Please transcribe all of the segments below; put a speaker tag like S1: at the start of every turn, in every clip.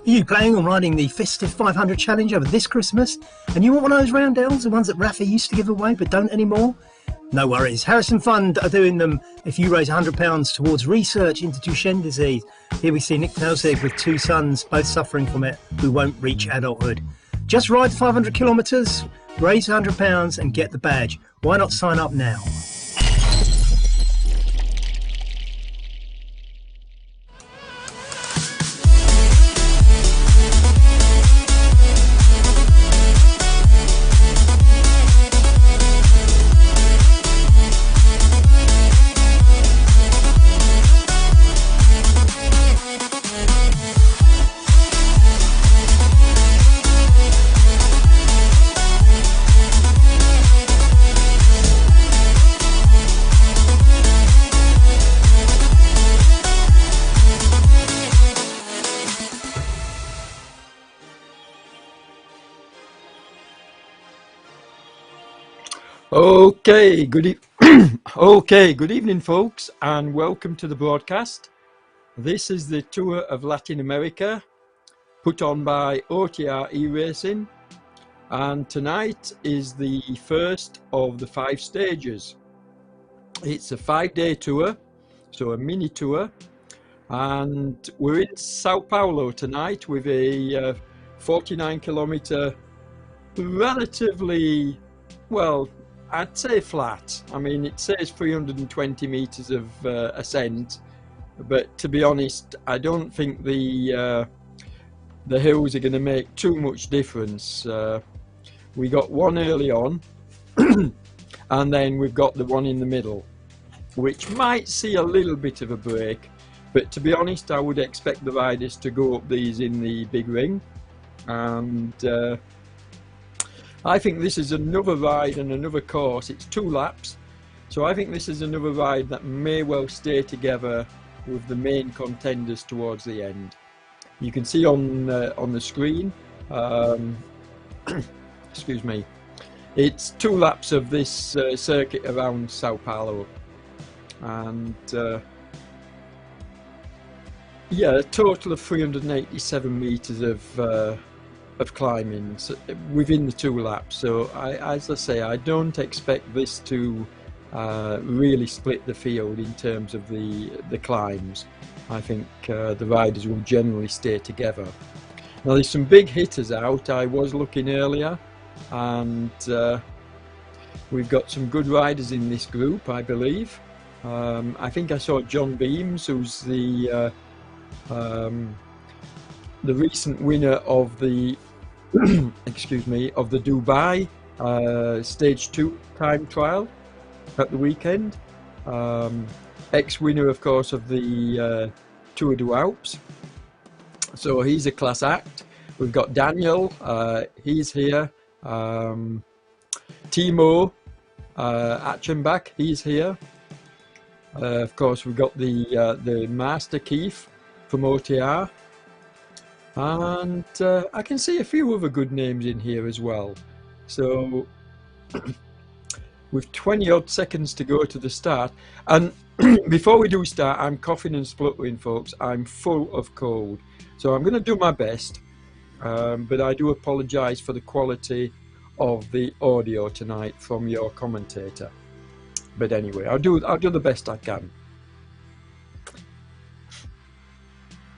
S1: Are you planning on riding the festive 500 challenge over this Christmas? And you want one of those roundels, the ones that Rafa used to give away but don't anymore? No worries, Harrison Fund are doing them if you raise £100 towards research into Duchenne disease. Here we see Nick Pelsig with two sons, both suffering from it, who won't reach adulthood. Just ride 500 kilometres, raise £100 and get the badge. Why not sign up now?
S2: Okay, good evening, folks, and welcome to the broadcast. This is the tour of Latin America, put on by OTR e-racing, and tonight is the first of the 5 stages. It's a 5-day tour, so a mini tour, and we're in Sao Paulo tonight with a 49-kilometer, relatively, well, I'd say flat. I mean, it says 320 meters of ascent, but to be honest, I don't think the hills are going to make too much difference. We got one early on, and then we've got the one in the middle, which might see a little bit of a break. But to be honest, I would expect the riders to go up these in the big ring, and I think this is another ride and another course. It's 2 laps, so I think this is another ride that may well stay together with the main contenders towards the end. You can see on the screen, excuse me, it's 2 laps of this circuit around Sao Paulo, and yeah, a total of 387 meters of climbing within the 2 laps. So as I say, I don't expect this to really split the field in terms of the climbs. I think the riders will generally stay together. Now there's some big hitters out. I was looking earlier, and we've got some good riders in this group, I believe. I think I saw John Beams, who's the recent winner of the excuse me, of the Dubai stage 2 time trial at the weekend. Ex-winner, of course, of the Tour du Alps. So he's a class act. We've got Daniel, he's here. Timo Achenbach, he's here. Of course, we've got the Master Keith from OTR. And I can see a few other good names in here as well. So with 20 odd seconds to go to the start, and before we do start, I'm coughing and spluttering, folks. I'm full of cold, so I'm going to do my best, but I do apologize for the quality of the audio tonight from your commentator. But anyway, I'll do the best I can.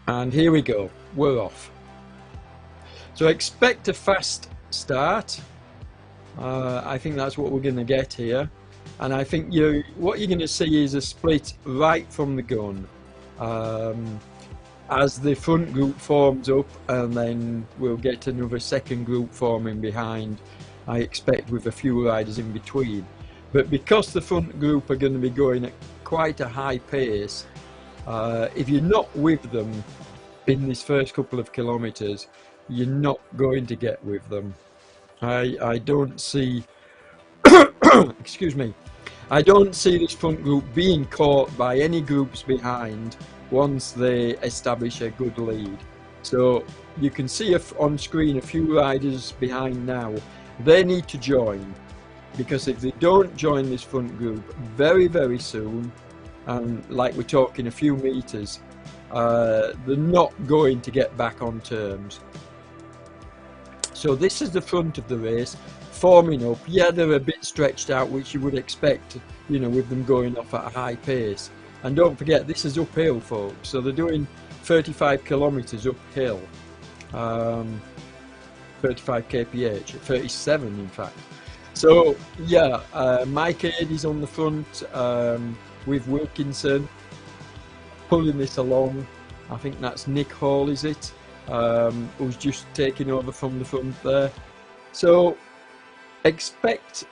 S2: And here we go, we're off. So expect a fast start. I think that's what we're going to get here. And I think what you're going to see is a split right from the gun. As the front group forms up, and then we'll get another second group forming behind, I expect, with a few riders in between. But because the front group are going to be going at quite a high pace, if you're not with them in this first couple of kilometers, you're not going to get with them. I don't see excuse me, I don't see this front group being caught by any groups behind once they establish a good lead. So you can see on screen a few riders behind now. They need to join, because if they don't join this front group very, very soon, and like we're talking a few meters, they're not going to get back on terms. So this is the front of the race, forming up. Yeah, they're a bit stretched out, which you would expect, you know, with them going off at a high pace. And don't forget, this is uphill, folks. So they're doing 35 kilometers uphill, 35 kph, 37 in fact. So yeah, Mike Aid on the front with Wilkinson pulling this along. I think that's Nick Hall, is it? Who's just taking over from the front there. So expect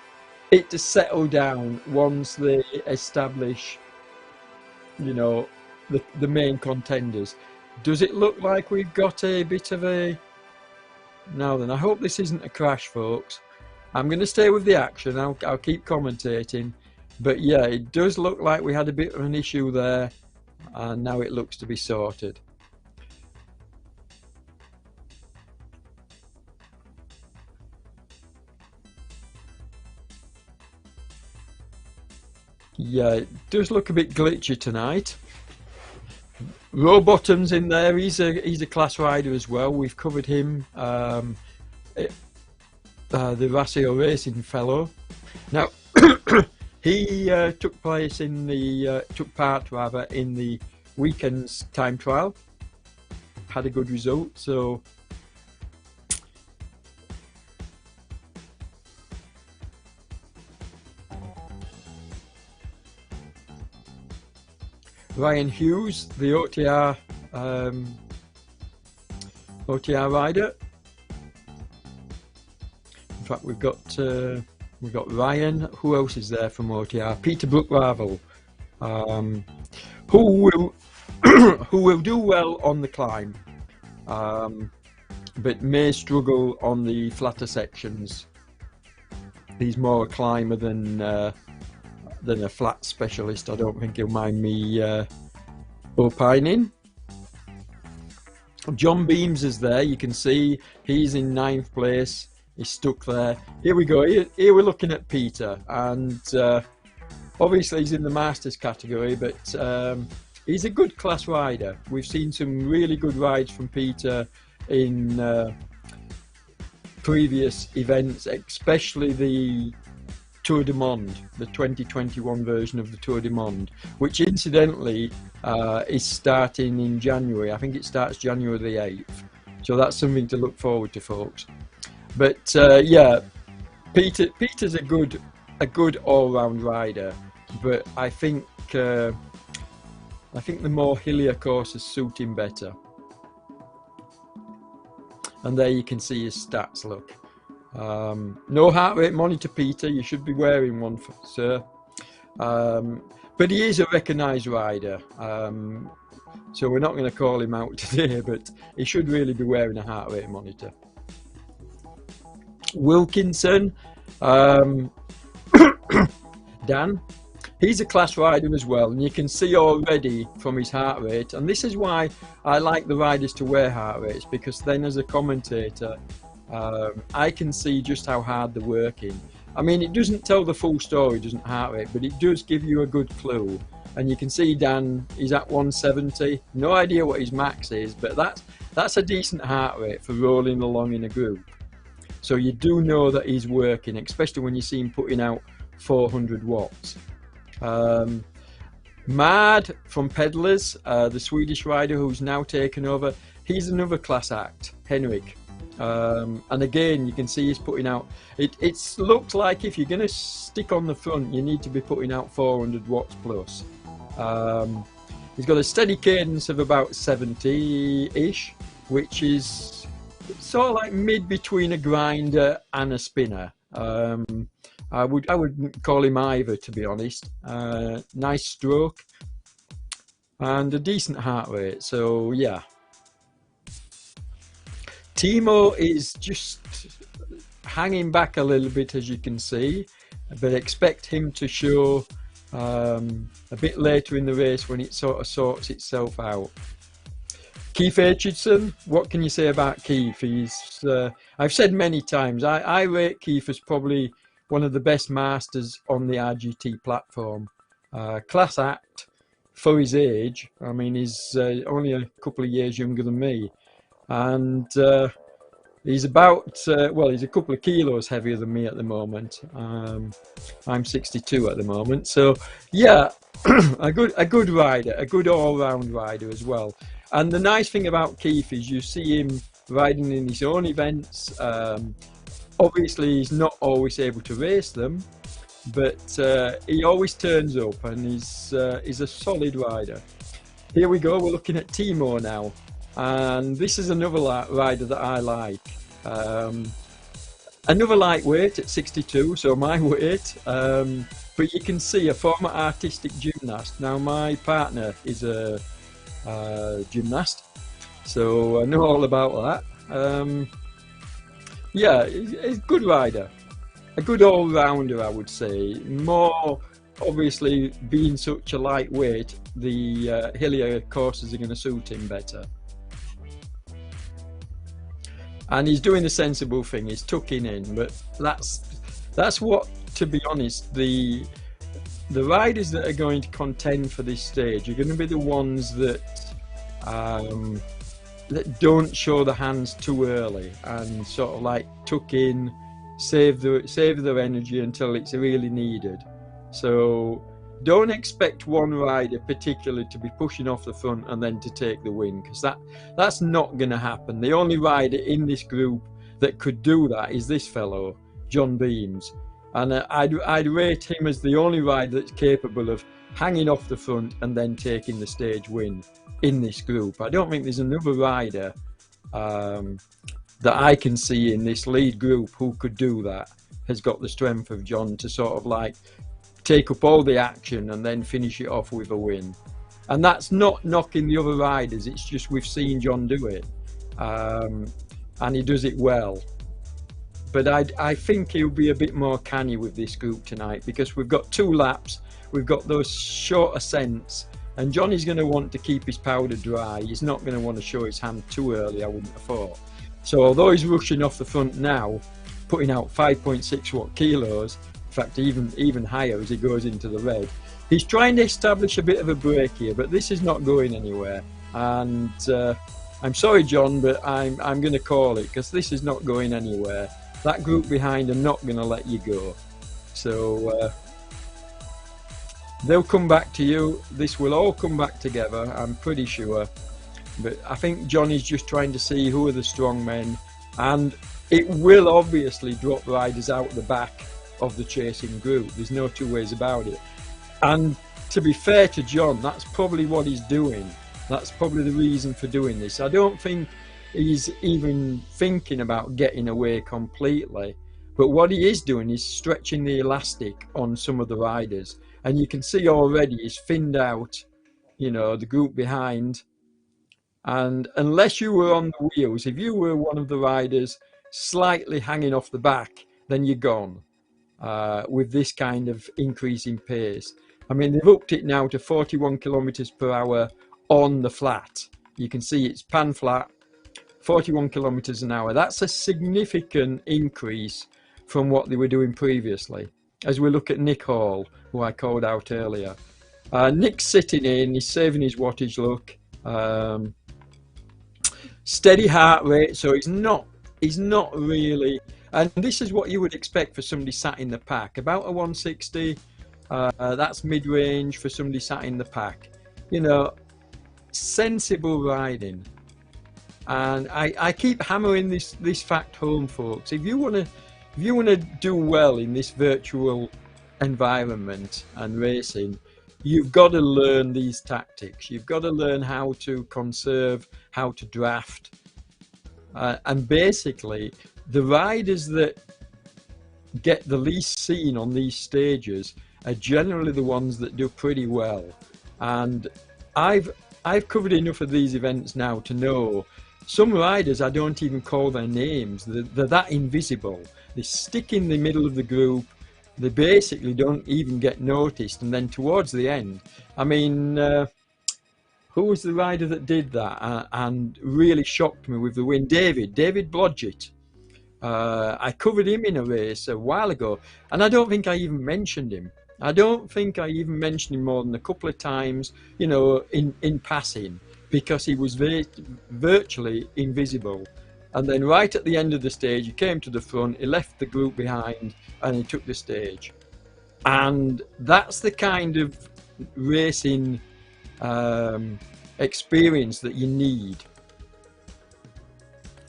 S2: it to settle down once they establish, you know, the main contenders. Does it look like we've got a bit of a... Now then, I hope this isn't a crash, folks. I'm going to stay with the action. I'll keep commentating. But yeah, it does look like we had a bit of an issue there, and now it looks to be sorted. Yeah, it does look a bit glitchy tonight. Rowbottom's in there. He's a class rider as well. We've covered him. The Rasio Racing fellow. Now he took part in the weekend's time trial. Had a good result. So Ryan Hughes, the OTR rider. In fact, we've got Ryan. Who else is there from OTR? Peter Brook-Ravel, who will who will do well on the climb, but may struggle on the flatter sections. He's more a climber than a flat specialist. I don't think he'll mind me opining. John Beams is there. You can see he's in 9th place. He's stuck there. Here we go. Here we're looking at Peter, and obviously he's in the Masters category, but he's a good class rider. We've seen some really good rides from Peter in previous events, especially the Tour du Monde, the 2021 version of the Tour du Monde, which incidentally is starting in January. I think it starts January the 8th. So that's something to look forward to, folks. But yeah, Peter's a good all-round rider, but I think the more hillier courses suit him better. And there you can see his stats. Look, no heart rate monitor, Peter. You should be wearing one, sir. But he is a recognised rider, so we're not going to call him out today, but he should really be wearing a heart rate monitor. Wilkinson, Dan, he's a class rider as well, and you can see already from his heart rate, and this is why I like the riders to wear heart rates, because then as a commentator I can see just how hard they're working. I mean, it doesn't tell the full story, doesn't heart rate, but it does give you a good clue. And you can see Dan, he's at 170. No idea what his max is, but that's a decent heart rate for rolling along in a group. So you do know that he's working, especially when you see him putting out 400 watts. Mad from Pedlers, the Swedish rider who's now taken over, he's another class act, Henrik. And again, you can see he's putting out, it's looked like if you're going to stick on the front, you need to be putting out 400 watts plus. He's got a steady cadence of about 70-ish, which is sort of like mid between a grinder and a spinner. I wouldn't call him either, to be honest. Nice stroke and a decent heart rate, so yeah. Timo is just hanging back a little bit, as you can see, but expect him to show a bit later in the race when it sort of sorts itself out. Keith Aitchison, what can you say about Keith? He's I've said many times, I rate Keith as probably one of the best masters on the RGT platform. Class act, for his age. I mean, he's only a couple of years younger than me, and he's about well, he's a couple of kilos heavier than me at the moment. I'm 62 at the moment, so yeah, a good rider, a good all-round rider as well. And the nice thing about Keith is you see him riding in his own events. Obviously, he's not always able to race them, but he always turns up, and he's a solid rider. Here we go. We're looking at Timo now. And this is another rider that I like. Another lightweight at 62, so my weight. But you can see a former artistic gymnast. Now my partner is a gymnast, so I know all about that. Yeah, he's a good rider, a good all-rounder, I would say. More obviously, being such a lightweight, the hillier courses are going to suit him better. And he's doing the sensible thing, he's tucking in, but that's what, to be honest, the riders that are going to contend for this stage are going to be the ones that that don't show the hands too early and sort of like tuck in, save their energy until it's really needed. So don't expect one rider particularly to be pushing off the front and then to take the win, because that's not going to happen. The only rider in this group that could do that is this fellow, John Beams, and I'd rate him as the only rider that's capable of hanging off the front and then taking the stage win in this group. I don't think there's another rider that I can see in this lead group who could do that, has got the strength of John to sort of like take up all the action and then finish it off with a win. And that's not knocking the other riders, it's just we've seen John do it, and he does it well. But I think he'll be a bit more canny with this group tonight, because we've got 2 laps, we've got those short ascents, and Johnny's going to want to keep his powder dry. He's not going to want to show his hand too early, I wouldn't have thought. So although he's rushing off the front now, putting out 5.6 kilos, in fact even higher as he goes into the red, he's trying to establish a bit of a break here, but this is not going anywhere. And I'm sorry, John, but I'm going to call it, because this is not going anywhere. That group behind are not going to let you go. So they'll come back to you. This will all come back together, I'm pretty sure. But I think John is just trying to see who are the strong men, and it will obviously drop riders out the back of the chasing group. There's no two ways about it. And to be fair to John, that's probably what he's doing. That's probably the reason for doing this. I don't think he's even thinking about getting away completely, but what he is doing is stretching the elastic on some of the riders, and you can see already he's thinned out, you know, the group behind. And unless you were on the wheels, if you were one of the riders slightly hanging off the back, then you're gone with this kind of increase in pace. I mean, they've upped it now to 41 kilometers per hour on the flat. You can see it's pan flat, 41 kilometers an hour. That's a significant increase from what they were doing previously. As we look at Nick Hall, who I called out earlier, Nick's sitting in, he's saving his wattage, look. Steady heart rate, so he's not really, and this is what you would expect for somebody sat in the pack, about a 160. That's mid-range for somebody sat in the pack, you know, sensible riding. And I keep hammering this fact home, folks. If you want to do well in this virtual environment and racing, you've got to learn these tactics. You've got to learn how to conserve, how to draft. And basically, the riders that get the least seen on these stages are generally the ones that do pretty well. And I've covered enough of these events now to know some riders, I don't even call their names. They're that invisible. They stick in the middle of the group. They basically don't even get noticed, and then towards the end, I mean, who was the rider that did that and really shocked me with the win? David Blodgett. I covered him in a race a while ago, and I don't think I even mentioned him. I don't think I even mentioned him more than a couple of times, you know, in passing, because he was virtually invisible. And then right at the end of the stage, he came to the front, he left the group behind, and he took the stage. And that's the kind of racing experience that you need,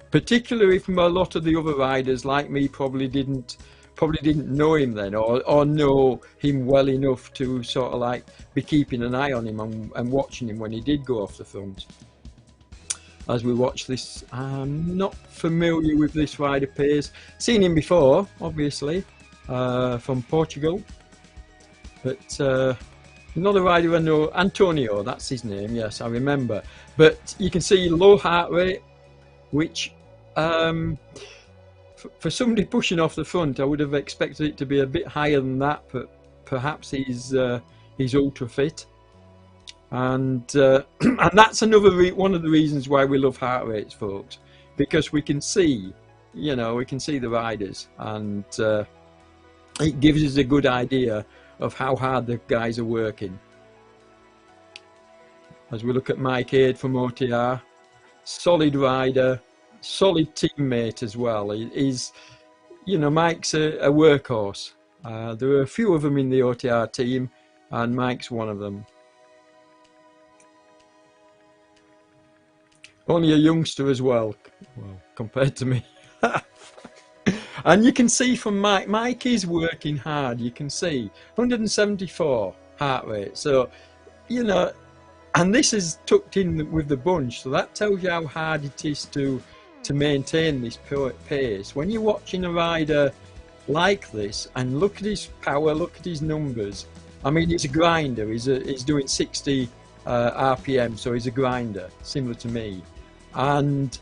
S2: particularly from a lot of the other riders like me probably didn't know him then, or know him well enough to sort of like be keeping an eye on him and watching him when he did go off the front. As we watch this, I'm not familiar with this rider Pace. Seen him before, obviously, from Portugal, but another rider I know, Antonio, that's his name, yes, I remember. But you can see low heart rate, which for somebody pushing off the front, I would have expected it to be a bit higher than that, but perhaps he's ultra fit. And and that's another one of the reasons why we love heart rates, folks, because we can see, you know, we can see the riders, and it gives us a good idea of how hard the guys are working. As we look at Mike Aid from OTR, solid rider, solid teammate as well. He's, you know, Mike's a workhorse. There are a few of them in the OTR team, and Mike's one of them. Only a youngster as well compared to me. And you can see from Mike is working hard. You can see 174 heart rate. So, you know, and this is tucked in with the bunch. So that tells you how hard it is to maintain this pace. When you're watching a rider like this and look at his power, look at his numbers. I mean, he's a grinder. He's doing 60 RPM, so he's a grinder, similar to me. And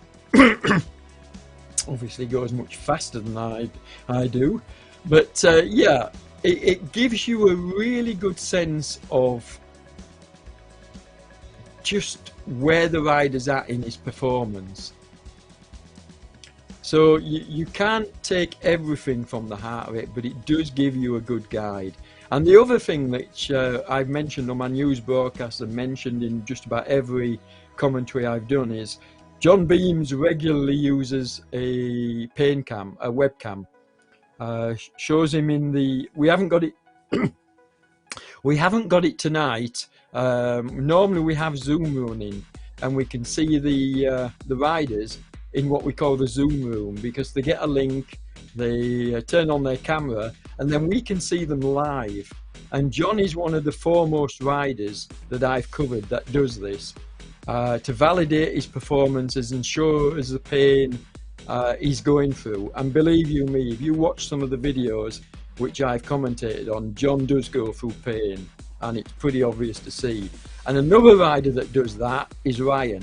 S2: obviously goes much faster than I do. But yeah, it gives you a really good sense of just where the rider's at in his performance. So you can't take everything from the heart rate, but it does give you a good guide. And the other thing which I've mentioned on my news broadcast and mentioned in just about every commentary I've done is John Beams regularly uses a pain cam, a webcam. Shows him in the. We haven't got it. We haven't got it tonight. Normally we have Zoom running, and we can see the riders in what we call the Zoom room, because they get a link, they turn on their camera, and then we can see them live. And John is one of the foremost riders that I've covered that does this, to validate his performances and show us the pain he's going through. And believe you me, if you watch some of the videos which I've commentated on, John does go through pain, and it's pretty obvious to see. And another rider that does that is Ryan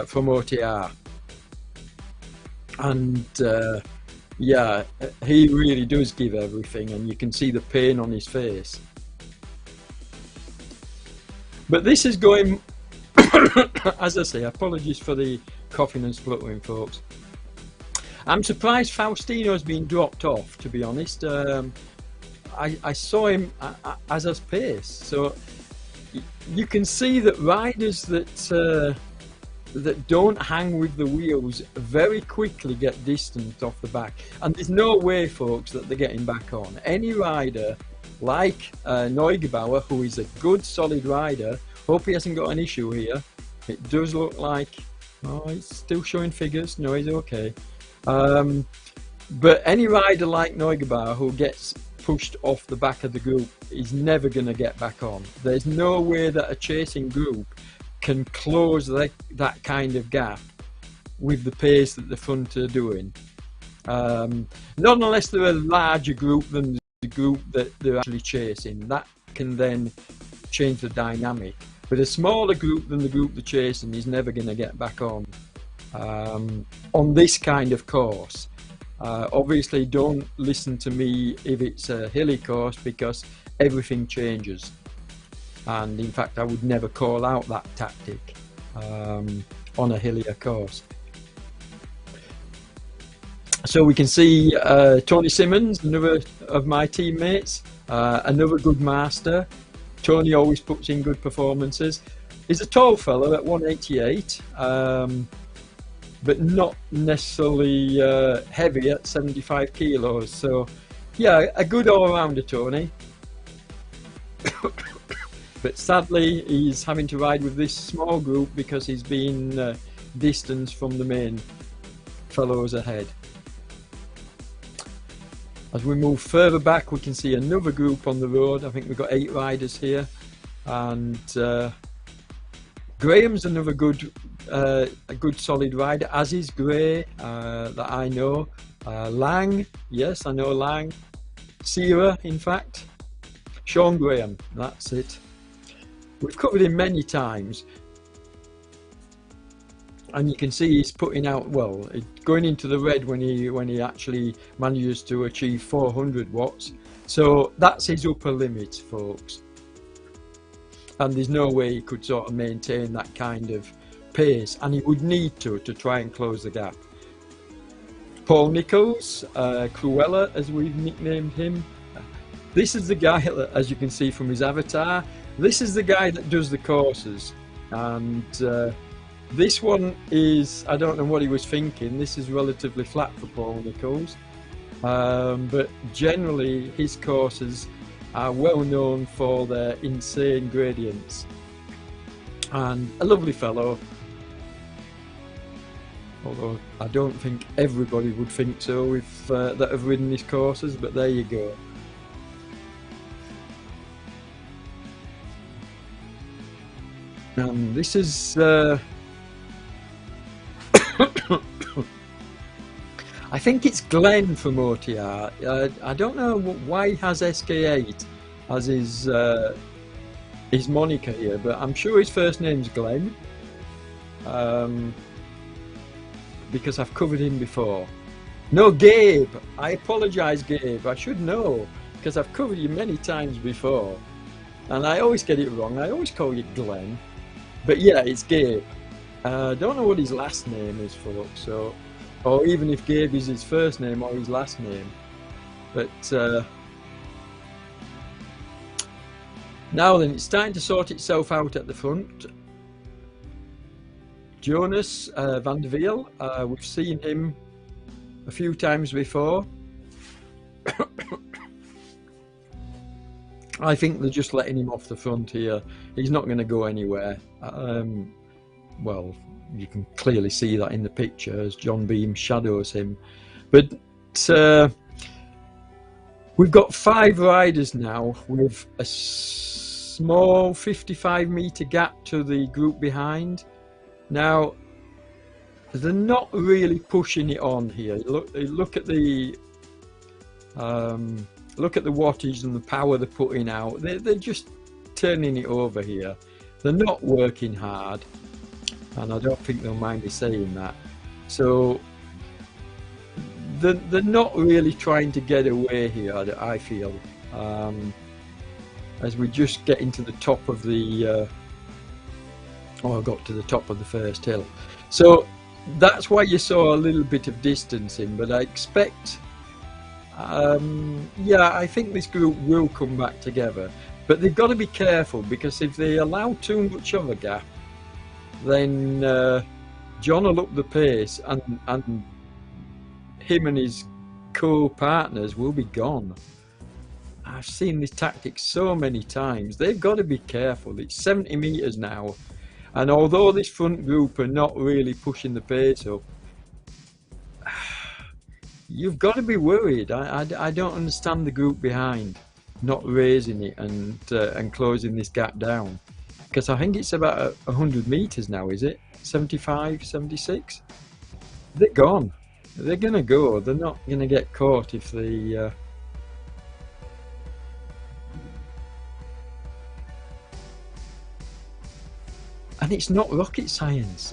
S2: from OTR, and yeah, he really does give everything, and you can see the pain on his face. But this is going as I say, apologies for the coughing and spluttering, folks. I'm surprised Faustino's been dropped off, to be honest. I saw him as a pace, so you can see that riders that don't hang with the wheels very quickly get distanced off the back, and there's no way, folks, that they're getting back on. Any rider like Neugebauer, who is a good solid rider, hope he hasn't got an issue here. It does look like, oh, it's still showing figures. No, he's okay. But any rider like Neugebauer who gets pushed off the back of the group is never going to get back on. There's no way that a chasing group can close that kind of gap with the pace that the front are doing. Not unless they're a larger group than the group that they're actually chasing. That can then change the dynamic. But a smaller group than the group they're chasing is never going to get back on this kind of course. Obviously, don't listen to me if it's a hilly course, because everything changes. And in fact, I would never call out that tactic on a hillier course. So we can see Tony Simmons, another of my teammates, Another good master. Tony always puts in good performances. He's a tall fellow at 188, but not necessarily heavy at 75 kilos. So, yeah, a good all-rounder, Tony. But sadly, he's having to ride with this small group because he's been distanced from the main fellows ahead. As we move further back, we can see another group on the road. I think we've got 8 riders here, and Graham's another good, a good solid rider, as is Gray, that I know. Lang, yes, I know Lang. Sierra, in fact. Sean Graham, that's it. We've covered him many times, and you can see he's putting out, well, going into the red when he actually manages to achieve 400 watts. So that's his upper limit, folks, and there's no way he could sort of maintain that kind of pace, and he would need to try and close the gap. Paul Nichols, Cruella as we've nicknamed him, this is the guy that, as you can see from his avatar, this is the guy that does the courses, and this one is, I don't know what he was thinking. This is relatively flat for Paul Nichols, but generally his courses are well known for their insane gradients, and a lovely fellow, although I don't think everybody would think so if that have ridden his courses, but there you go. This is I think it's Glenn from OTR. I don't know why he has SK8 as his moniker here, but I'm sure his first name's Glenn, because I've covered him before. No, Gabe. I apologise, Gabe. I should know, because I've covered you many times before, and I always get it wrong. I always call you Glenn. But yeah, it's Gabe. Don't know what his last name is, folks, so, or even if Gabe is his first name or his last name. But now then, it's starting to sort itself out at the front. Jonas van der Wiel, we've seen him a few times before. I think they're just letting him off the front here. He's not going to go anywhere. Well, you can clearly see that in the picture as John Beam shadows him. But we've got 5 riders now with a small 55-meter gap to the group behind. Now, they're not really pushing it on here. Look at the wattage and the power they're putting out. They're just turning it over here. They're not working hard, and I don't think they'll mind me saying that. So they're not really trying to get away here, I feel, as we just get into the top of the I got to the top of the first hill. So that's why you saw a little bit of distancing, but I expect yeah, I think this group will come back together, but they've got to be careful, because if they allow too much of a gap, then John will up the pace, and him and his co-partners will be gone. I've seen this tactic so many times. They've got to be careful. It's 70 meters now, and although this front group are not really pushing the pace up, you've got to be worried. I don't understand the group behind not raising it and closing this gap down, because I think it's about 100 meters now, is it? 75, 76? They're gone. They're gonna go. They're not gonna get caught if they and it's not rocket science.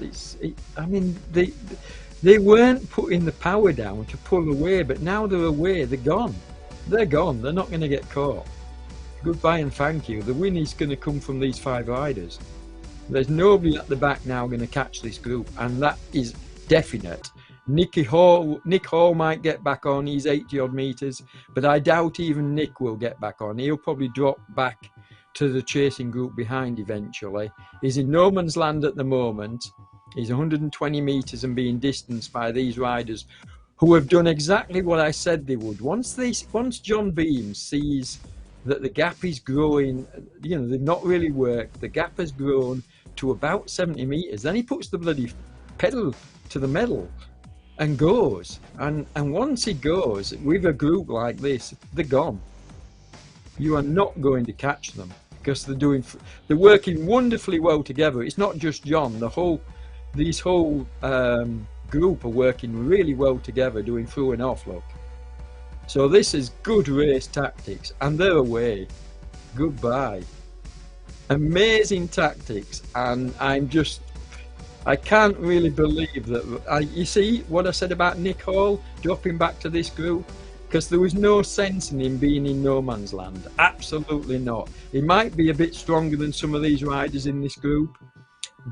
S2: I mean, they weren't putting the power down to pull away, but now they're away. They're gone. They're gone. They're not going to get caught. Goodbye and thank you. The win is going to come from these 5 riders. There's nobody at the back now going to catch this group, and that is definite. Nick Hall might get back on. He's 80 odd meters, but I doubt even Nick will get back on. He'll probably drop back to the chasing group behind eventually. He's in no man's land at the moment. He's 120 meters and being distanced by these riders who have done exactly what I said they would. Once John Beams sees that the gap is growing, you know, they've not really worked, the gap has grown to about 70 meters, then he puts the bloody pedal to the metal and goes. And once he goes with a group like this, they're gone. You are not going to catch them because they're working wonderfully well together. It's not just John, these whole group are working really well together, doing through and off, look. So this is good race tactics, and they're away. Goodbye. Amazing tactics, and I can't really believe that. You see what I said about Nick Hall dropping back to this group? Because there was no sense in him being in no man's land. Absolutely not. He might be a bit stronger than some of these riders in this group,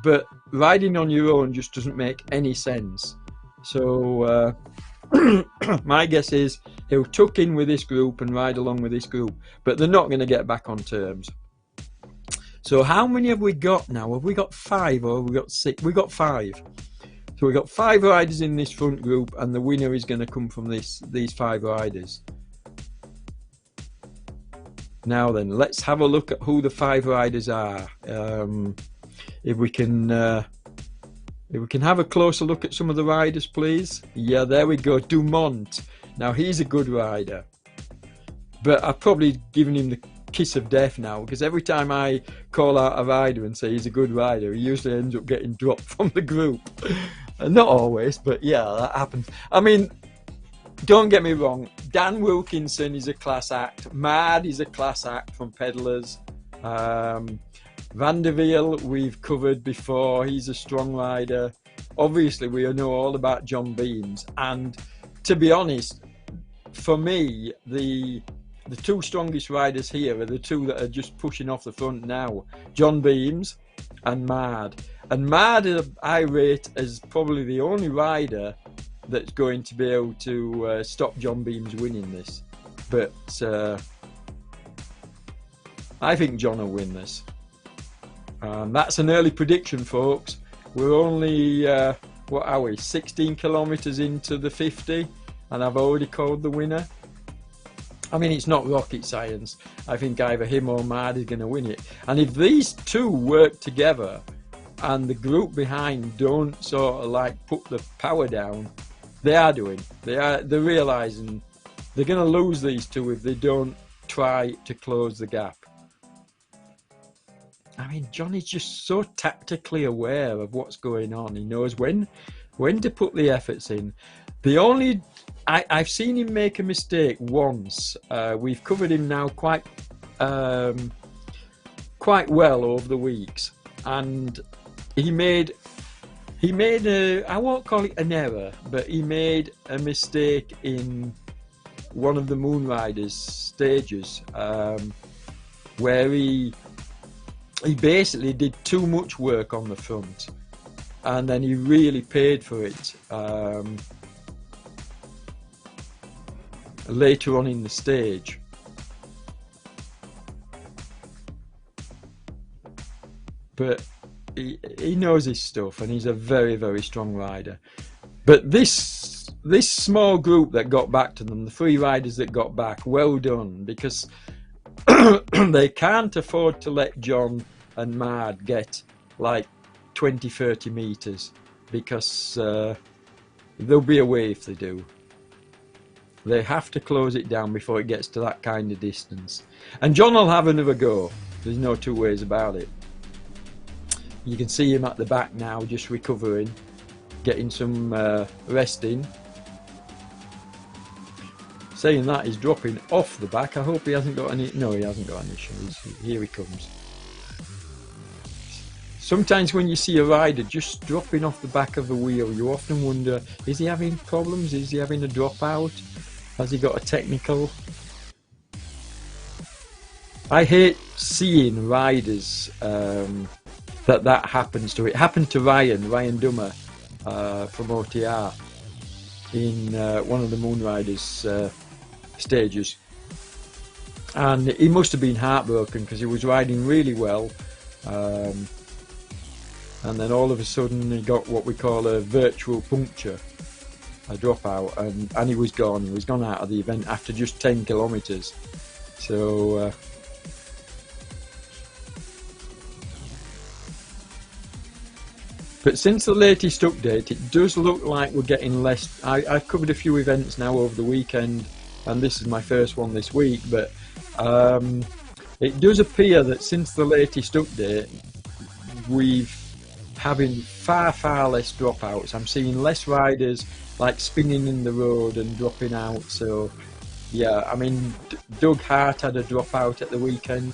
S2: but riding on your own just doesn't make any sense. So my guess is he'll tuck in with this group and ride along with this group, but they're not going to get back on terms. So how many have we got now? Have we got 5 or have we got 6? We've got 5. So we've got 5 riders in this front group, and the winner is going to come from these 5 riders. Now then, let's have a look at who the 5 riders are. If we can have a closer look at some of the riders, please. Yeah, there we go. Dumont. Now he's a good rider, but I've probably given him the kiss of death now, because every time I call out a rider and say he's a good rider, he usually ends up getting dropped from the group. Not always, but yeah, that happens. I mean, don't get me wrong, Dan Wilkinson is a class act. Mad is a class act from Pedalers. Van der Wiel we've covered before, he's a strong rider. Obviously we know all about John Beams, and to be honest, for me, the 2 strongest riders here are the 2 that are just pushing off the front now, John Beams and Mad. And Mad I rate as probably the only rider that's going to be able to stop John Beams winning this. But I think John will win this. That's an early prediction, folks. We're only, what are we, 16 kilometers into the 50, and I've already called the winner. I mean, it's not rocket science. I think either him or Mad is going to win it. And if these 2 work together and the group behind don't sort of like put the power down, they're realizing they're going to lose these 2 if they don't try to close the gap. I mean, John is just so tactically aware of what's going on. He knows when to put the efforts in. The only I've seen him make a mistake once. We've covered him now quite well over the weeks, and he made a, I won't call it an error, but he made a mistake in one of the Moonriders stages, where he basically did too much work on the front, and then he really paid for it later on in the stage. But he knows his stuff, and he's a very, very strong rider. But this small group that got back to them, the 3 riders that got back, well done, because they can't afford to let John and Mad get like 20-30 meters, because they'll be away if they do. They have to close it down before it gets to that kind of distance. And John will have another go. There's no 2 ways about it. You can see him at the back now, just recovering, getting some rest in. Saying that, he's dropping off the back. I hope he hasn't got any... No, he hasn't got any issues. Here he comes. Sometimes when you see a rider just dropping off the back of the wheel, you often wonder, is he having problems? Is he having a dropout? Has he got a technical? I hate seeing riders that happens to. It happened to Ryan Dummer from OTR. in one of the Moonriders stages, and he must have been heartbroken because he was riding really well, and then all of a sudden he got what we call a virtual puncture, a dropout, and he was gone. He was gone out of the event after just 10 kilometers. So but since the latest update, it does look like we're getting less. I've covered a few events now over the weekend, and this is my first one this week, but it does appear that since the latest update, we've having far less dropouts. I'm seeing less riders like spinning in the road and dropping out. So yeah, I mean, Doug Hart had a dropout at the weekend,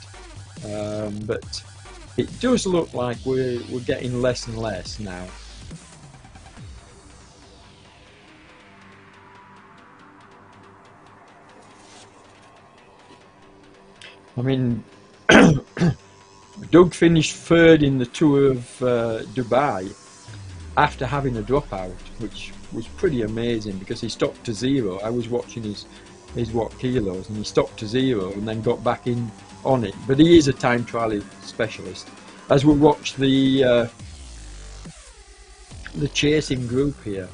S2: but it does look like we're getting less and less now. I mean, Doug finished third in the Tour of Dubai after having a dropout, which was pretty amazing because he stopped to 0. I was watching his watt kilos, and he stopped to 0 and then got back in on it. But he is a time trial specialist. As we watch the chasing group here,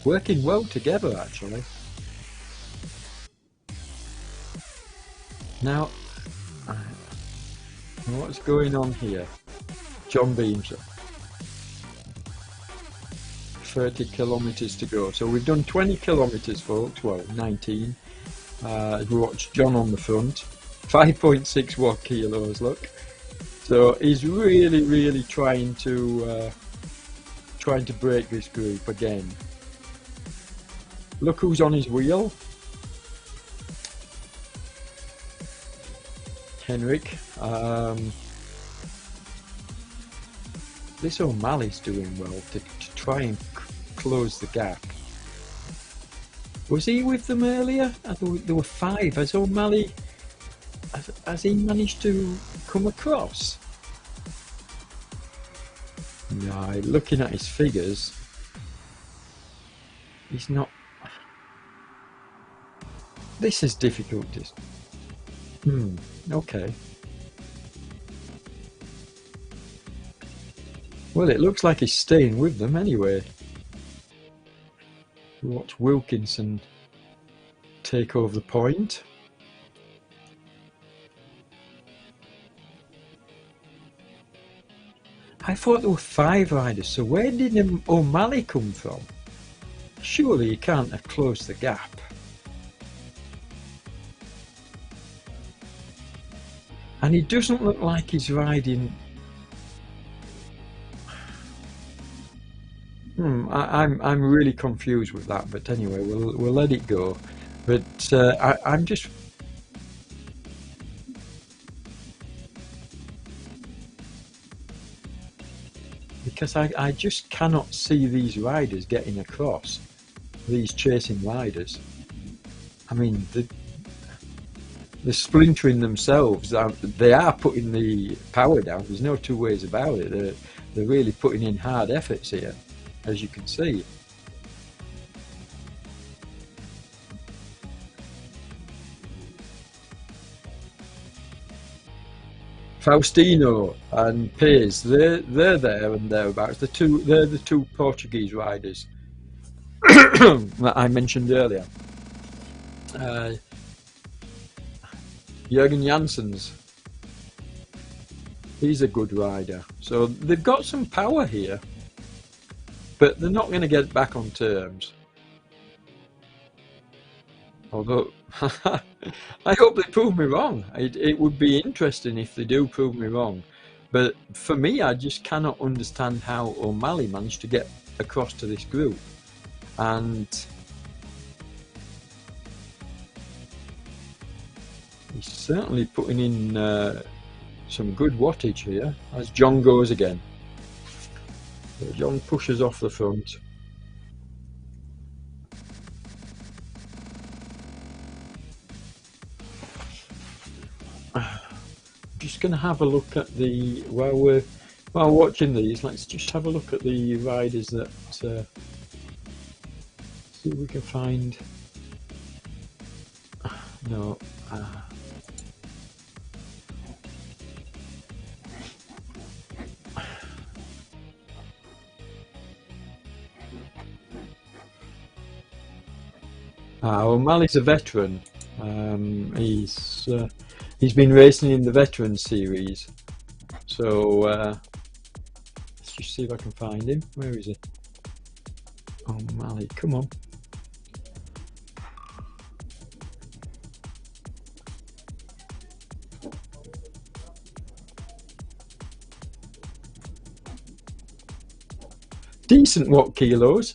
S2: working well together actually. Now, what's going on here? John Beamser. 30 kilometers to go. So we've done 20 kilometers, folks. Well, 19. We watch John on the front. 5.6 watt kilos. Look. So he's really trying to break this group again. Look who's on his wheel. Henrik. This O'Malley's doing well to try and close the gap. Was he with them earlier? I thought there were 5. Has O'Malley, has he managed to come across? No, looking at his figures, he's not. This is difficult. Okay. Well, it looks like he's staying with them anyway. Watch Wilkinson take over the point. I thought there were 5 riders, so where did O'Malley come from? Surely he can't have closed the gap. And he doesn't look like he's riding. I'm really confused with that, but anyway, we'll let it go. But I'm just. Because I just cannot see these riders getting across, these chasing riders. I mean, the splintering themselves, they are putting the power down, there's no two ways about it. They're really putting in hard efforts here, as you can see. Faustino and Paes, they're there and thereabouts. They're the two Portuguese riders that I mentioned earlier. Jürgen Janssens, he's a good rider. So they've got some power here, but they're not going to get back on terms. Although, I hope they prove me wrong. It would be interesting if they do prove me wrong. But for me, I just cannot understand how O'Malley managed to get across to this group. And he's certainly putting in some good wattage here, as John goes again. So John pushes off the front. Just going to have a look at the, while we're While watching these, let's just have a look at the riders that see if we can find. No. O'Malley's a veteran. He's been racing in the veteran series. So let's just see if I can find him. Where is he? O'Malley, come on. Decent watt kilos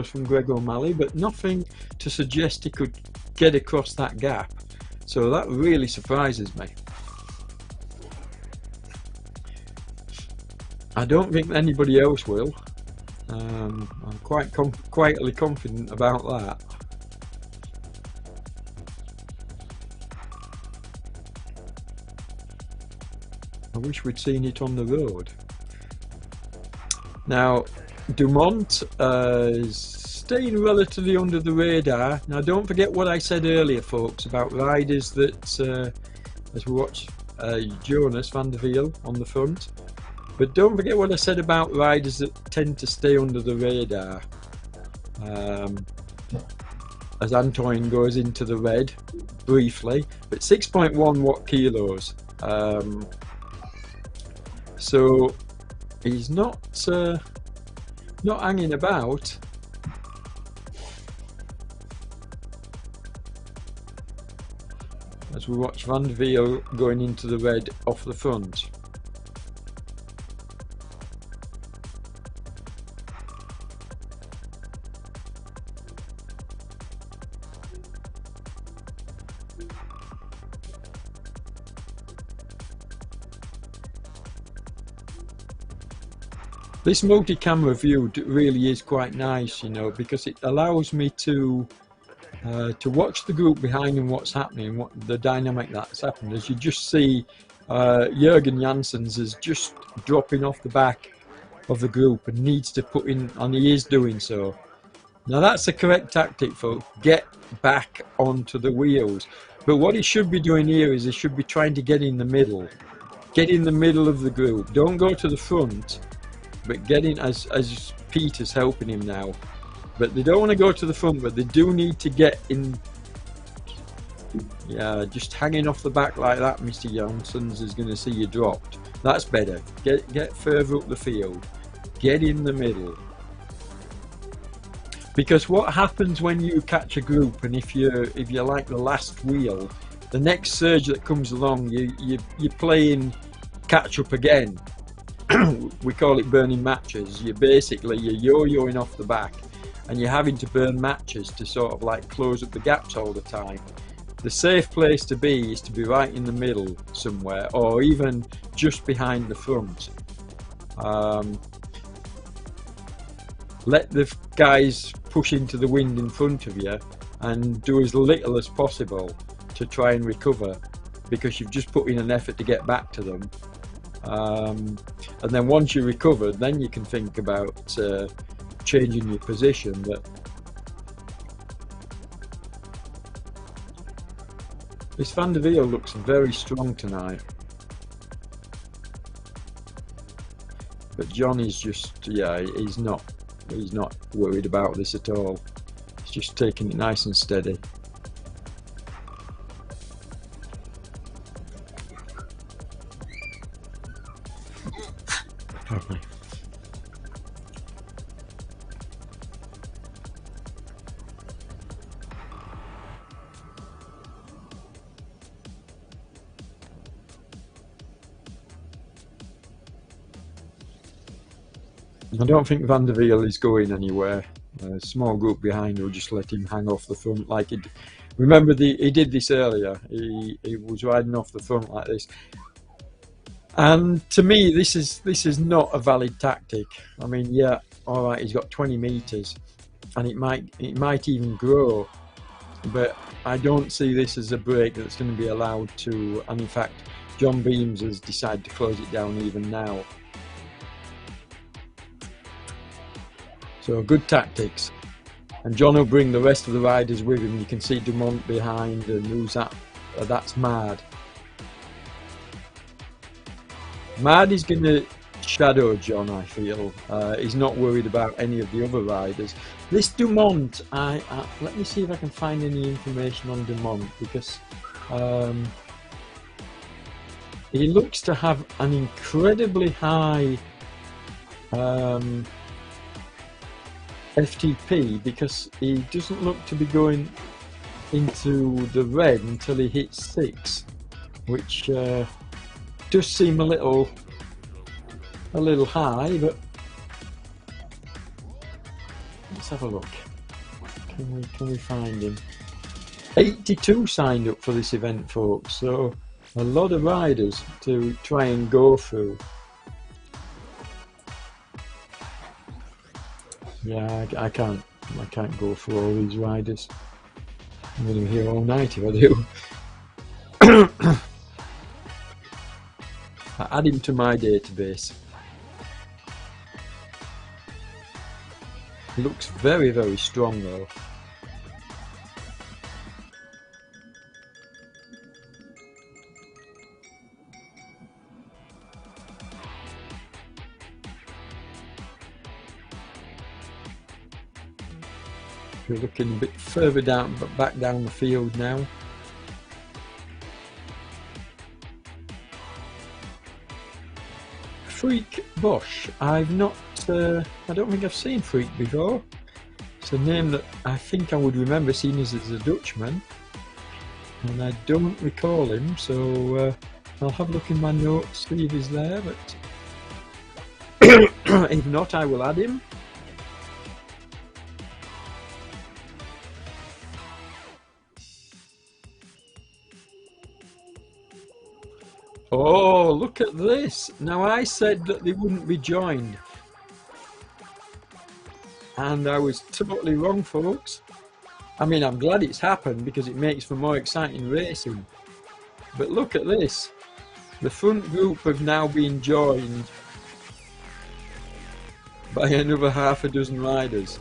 S2: from Greg O'Malley, but nothing to suggest he could get across that gap. So that really surprises me. I don't think anybody else will. I'm quietly confident about that. I wish we'd seen it on the road. Now, Dumont is staying relatively under the radar. Now, don't forget what I said earlier, folks, about riders that, as we watch Jonas van der Wiel on the front. But don't forget what I said about riders that tend to stay under the radar. As Antoine goes into the red briefly, but 6.1 watt kilos. So he's not hanging about. As we watch Van der Wiel going into the red off the front. This multi-camera view really is quite nice, you know, because it allows me to watch the group behind and what's happening, what the dynamic that's happened. As you just see, Jürgen Janssens is just dropping off the back of the group and needs to put in, and he is doing so. Now that's the correct tactic, folks. Get back onto the wheels. But what he should be doing here is he should be trying to get in the middle. Get in the middle of the group. Don't go to the front, but get in as Peter's helping him now. But they don't want to go to the front, but they do need to get in. Yeah, just hanging off the back like that, Mr. Janssens, is going to see you dropped. That's better. Get further up the field. Get in the middle. Because what happens when you catch a group, and if you're like the last wheel, the next surge that comes along, you're playing catch up again. We call it burning matches. You're yo-yoing off the back, and you're having to burn matches to sort of like close up the gaps all the time. The safe place to be is to be right in the middle somewhere, or even just behind the front. Let the guys push into the wind in front of you and do as little as possible to try and recover, because you've just put in an effort to get back to them. And then once you're recovered, then you can think about changing your position. But this Van der Wiel looks very strong tonight. But John is just, yeah, he's not worried about this at all. He's just taking it nice and steady. Probably. I don't think Van der Wiel is going anywhere. A small group behind will just let him hang off the front like he did. Remember, he did this earlier. He was riding off the front like this. And to me, this is not a valid tactic. I mean, yeah, all right, he's got 20 meters, and it might even grow, but I don't see this as a break that's going to be allowed to. And in fact, John Beams has decided to close it down even now. So good tactics. And John will bring the rest of the riders with him. You can see Dumont behind, and who's that? That's Mad. Mad is going to shadow John, I feel. He's not worried about any of the other riders. This Dumont, let me see if I can find any information on Dumont, because he looks to have an incredibly high FTP, because he doesn't look to be going into the red until he hits 6, which does seem a little high, but let's have a look. Can we find him? 82 signed up for this event, folks, so a lot of riders to try and go through. Yeah, I can't go through all these riders. I'm going to be here all night if I do. I add him to my database. He looks very, very strong though. We're looking a bit further down, but back down the field now. Freak Bosch. I don't think I've seen Freak before. It's a name that I think I would remember, seeing as it's a Dutchman, and I don't recall him, so I'll have a look in my notes, see if he's there, but if not, I will add him. Oh, look at this. Now, I said that they wouldn't be joined, and I was totally wrong, folks. I mean, I'm glad it's happened because it makes for more exciting racing. But look at this. The front group have now been joined by another half a dozen riders.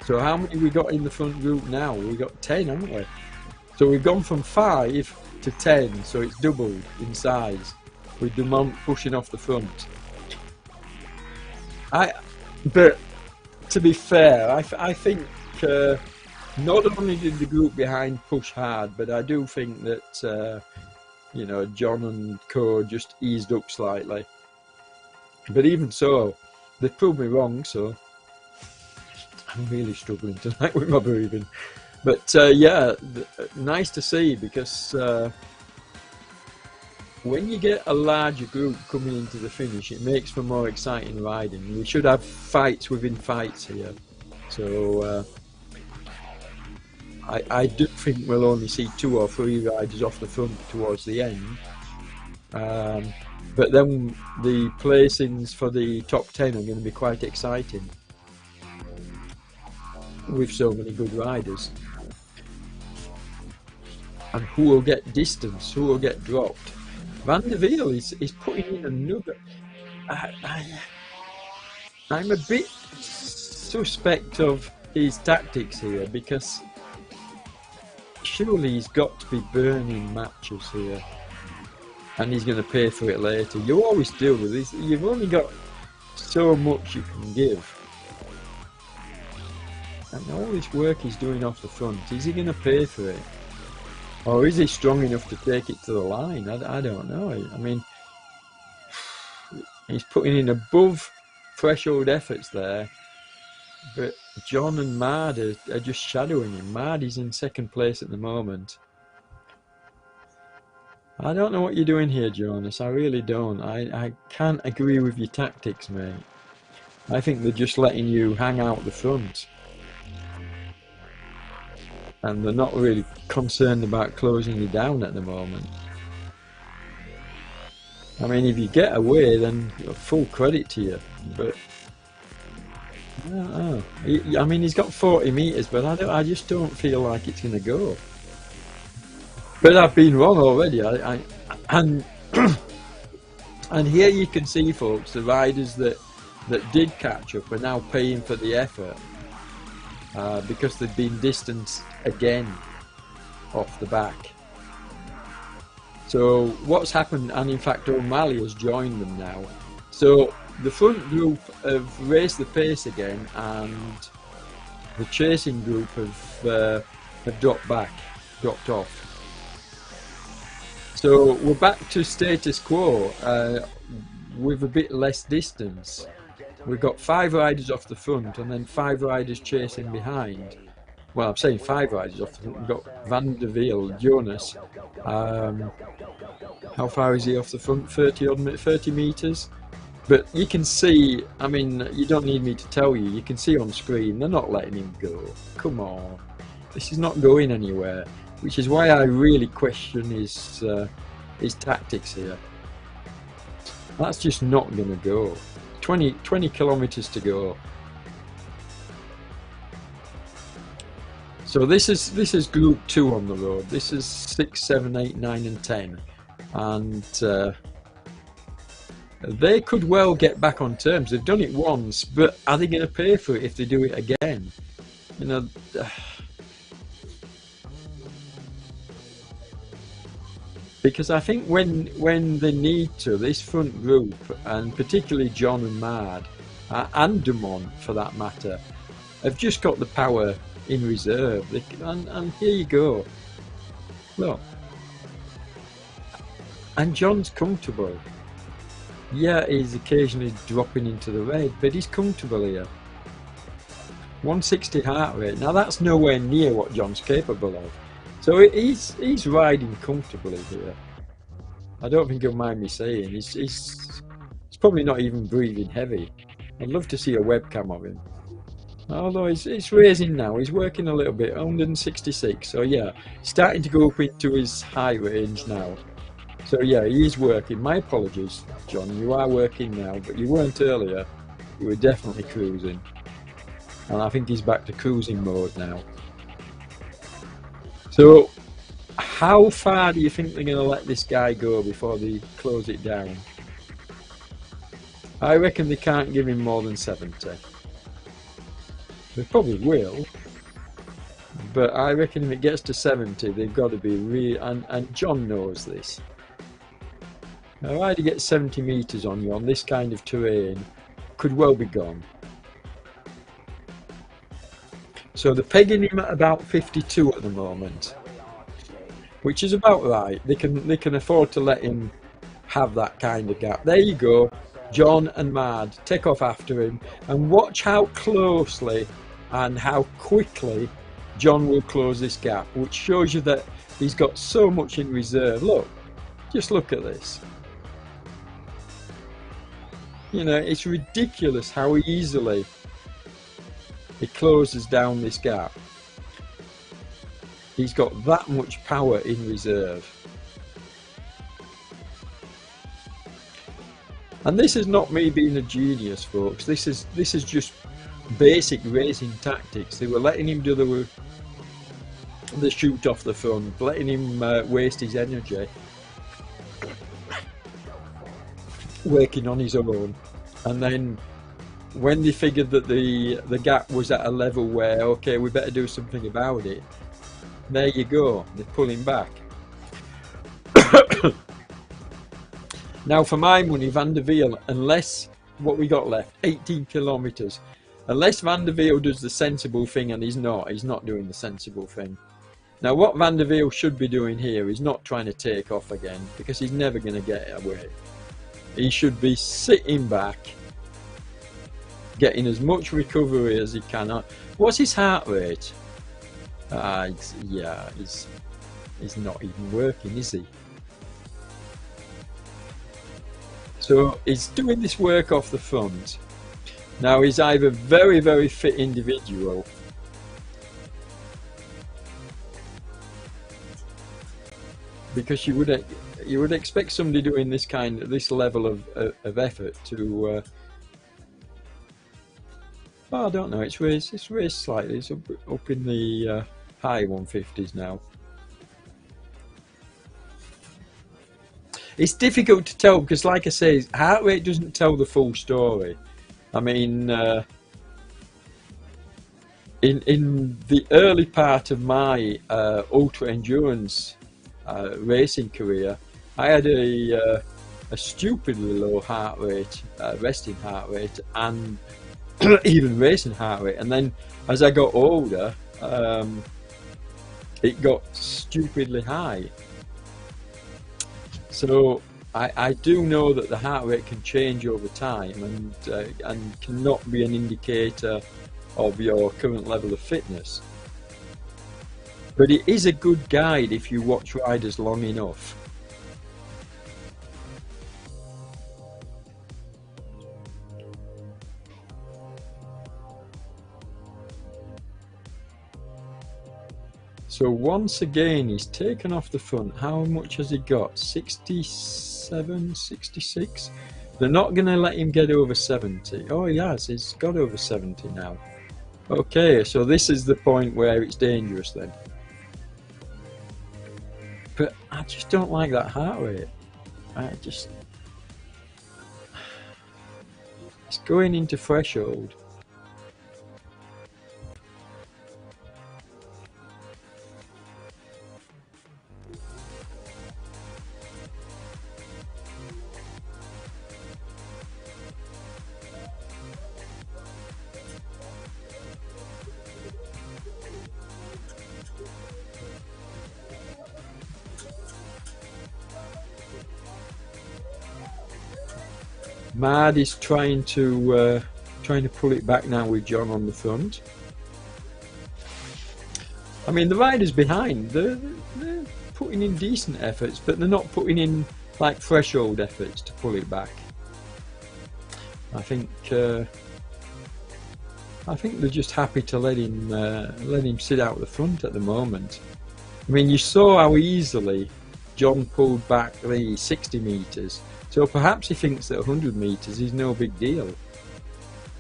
S2: So how many we got in the front group now? We got 10, haven't we? So we've gone from 5 to 10, so it's doubled in size, with Dumont pushing off the front. But to be fair, I think not only did the group behind push hard, but I do think that you know, John and co just eased up slightly. But even so, they proved me wrong, so I'm really struggling tonight with my breathing. But yeah, nice to see, because when you get a larger group coming into the finish, it makes for more exciting riding. We should have fights within fights here. So I do think we'll only see 2 or 3 riders off the front towards the end. But then the placings for the top 10 are going to be quite exciting, with so many good riders. And who will get distance, who will get dropped. Van der Wiel is putting in another... I'm a bit suspect of his tactics here, because surely he's got to be burning matches here, and he's going to pay for it later. You always do with this. You've only got so much you can give. And all this work he's doing off the front, is he going to pay for it? Or is he strong enough to take it to the line? I don't know. I mean, he's putting in above threshold efforts there, but John and Mad are just shadowing him. Mad is in second place at the moment. I don't know what you're doing here, Jonas. I really don't. I can't agree with your tactics, mate. I think they're just letting you hang out the front, and they're not really concerned about closing you down at the moment. I mean, if you get away, then full credit to you, but I don't know. I mean, he's got 40 metres, but I just don't feel like it's going to go. But I've been wrong already. And here you can see, folks, the riders that that did catch up are now paying for the effort because they've been distanced again off the back. So what's happened, and in fact O'Malley has joined them now. So the front group have raised the pace again, and the chasing group have dropped off. So we're back to status quo with a bit less distance. We've got 5 riders off the front and then 5 riders chasing behind. Well, I'm saying 5 riders off the front. We've got Van der Wiel, Jonas. How far is he off the front? 30 metres. But you can see, I mean, you don't need me to tell you, you can see on screen, they're not letting him go. Come on. This is not going anywhere, which is why I really question his tactics here. That's just not going to go. 20 kilometres to go. So this is group 2 on the road. This is 6, 7, 8, 9 and 10. And they could well get back on terms. They've done it once, but are they going to pay for it if they do it again? You know, because I think when they need to, this front group, and particularly John and Mad, and Dumont for that matter, have just got the power in reserve. And here you go. Look. And John's comfortable. Yeah, he's occasionally dropping into the red, but he's comfortable here. 160 heart rate. Now that's nowhere near what John's capable of. So he's riding comfortably here. I don't think he'll mind me saying. He's probably not even breathing heavy. I'd love to see a webcam of him. Although he's raising now. He's working a little bit. 166. So yeah, starting to go up into his high range now. So yeah, he is working. My apologies, John. You are working now, but you weren't earlier. You were definitely cruising. And I think he's back to cruising mode now. So, how far do you think they're going to let this guy go before they close it down? I reckon they can't give him more than 70. They probably will. But I reckon if it gets to 70, they've got to be real. And John knows this. A rider gets 70 metres on you on this kind of terrain could well be gone. So they're pegging him at about 52 at the moment, which is about right. They can afford to let him have that kind of gap. There you go. John and Mad take off after him, and watch how closely and how quickly John will close this gap, which shows you that he's got so much in reserve. Look, just look at this. You know, it's ridiculous how easily he closes down this gap. He's got that much power in reserve. And this is not me being a genius, folks. This is just basic racing tactics. They were letting him do the shoot off the front, letting him waste his energy, working on his own. And then when they figured that the gap was at a level where, okay, we better do something about it, there you go, they pull him back. Now for my money, Van der Wiel, unless, what we got left, 18 kilometres, unless Van der Wiel does the sensible thing, and he's not doing the sensible thing. Now what Van der Wiel should be doing here is not trying to take off again, because he's never going to get away. He should be sitting back, getting as much recovery as he can. What's his heart rate? He's not even working, is he? So he's doing this work off the front. Now he's either very, very fit individual, because you would expect somebody doing this level of effort to. I don't know. It's raised slightly. It's up in the high 150s now. It's difficult to tell because, like I say, heart rate doesn't tell the full story. I mean, in the early part of my ultra endurance racing career, I had a stupidly low heart rate, resting heart rate, and even racing heart rate. And then as I got older, it got stupidly high. So I do know that the heart rate can change over time and cannot be an indicator of your current level of fitness. But it is a good guide if you watch riders long enough. So once again, he's taken off the front. How much has he got? 67, 66? They're not going to let him get over 70. Oh, he has. He's got over 70 now. Okay, so this is the point where it's dangerous then. But I just don't like that heart rate. It's going into threshold. Mad is trying to pull it back now with John on the front. I mean, the riders behind, they're putting in decent efforts, but they're not putting in like threshold efforts to pull it back. I think they're just happy to let him sit out the front at the moment. I mean, you saw how easily John pulled back the 60 meters. So perhaps he thinks that 100 meters is no big deal.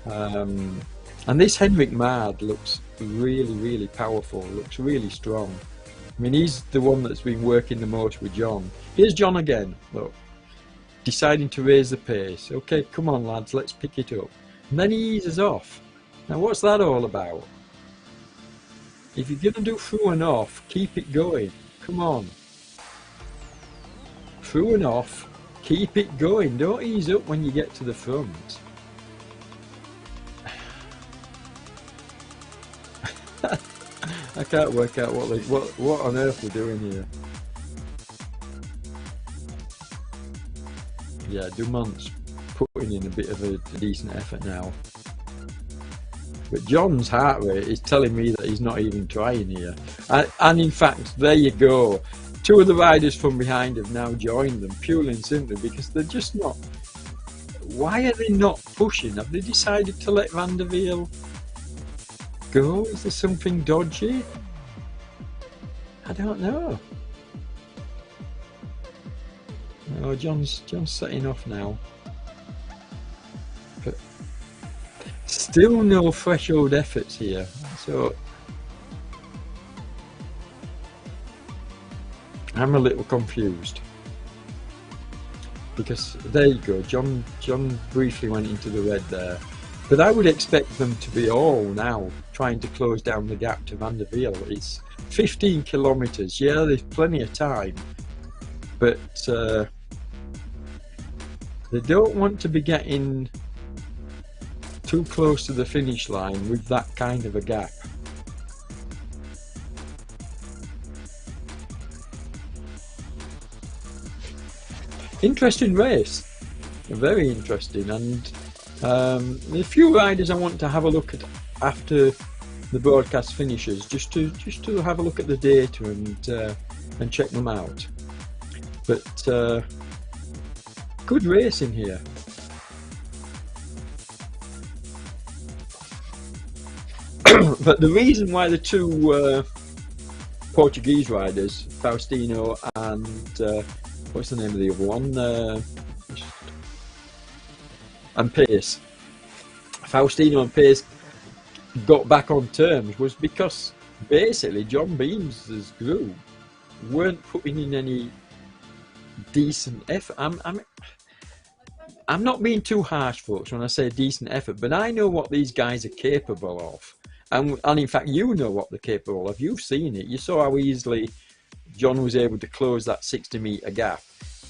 S2: And this Henrik Mad looks really, really powerful, looks really strong. I mean, he's the one that's been working the most with John. Here's John again, look, deciding to raise the pace. Okay, come on lads, let's pick it up. And then he eases off. Now what's that all about? If you're going to do through and off, keep it going. Come on. Through and off. Keep it going, don't ease up when you get to the front. I can't work out what on earth they're doing here. Yeah, Dumont's putting in a bit of a decent effort now. But John's heart rate is telling me that he's not even trying here. And in fact, there you go. Two of the riders from behind have now joined them, purely and simply because they're just not... Why are they not pushing? Have they decided to let Van der Wiel go? Is there something dodgy? I don't know. Oh, John's setting off now. But still no threshold efforts here. So I'm a little confused, because there you go, John briefly went into the red there, but I would expect them to be all now trying to close down the gap to Van der Wiel. It's 15 kilometers, yeah, there's plenty of time, but they don't want to be getting too close to the finish line with that kind of a gap. Interesting race, very interesting, and a few riders I want to have a look at after the broadcast finishes, just to have a look at the data and check them out. But good racing here. But the reason why the two Portuguese riders, Faustino and what's the name of the other one? And Pace. Faustino and Pace got back on terms was because basically John Beam's group weren't putting in any decent effort. I'm not being too harsh, folks, when I say decent effort, but I know what these guys are capable of. And in fact, you know what they're capable of. You've seen it. You saw how easily John was able to close that 60-metre gap.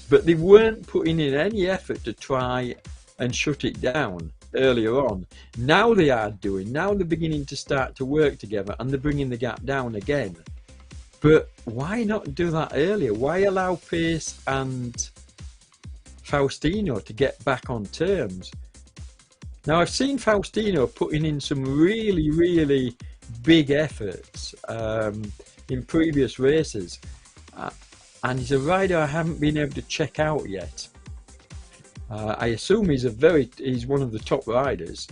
S2: But they weren't putting in any effort to try and shut it down earlier on. Now they are doing. Now they're beginning to start to work together, and they're bringing the gap down again. But why not do that earlier? Why allow Pace and Faustino to get back on terms? Now, I've seen Faustino putting in some really, really big efforts in previous races, and he's a rider I haven't been able to check out yet. I assume he's one of the top riders.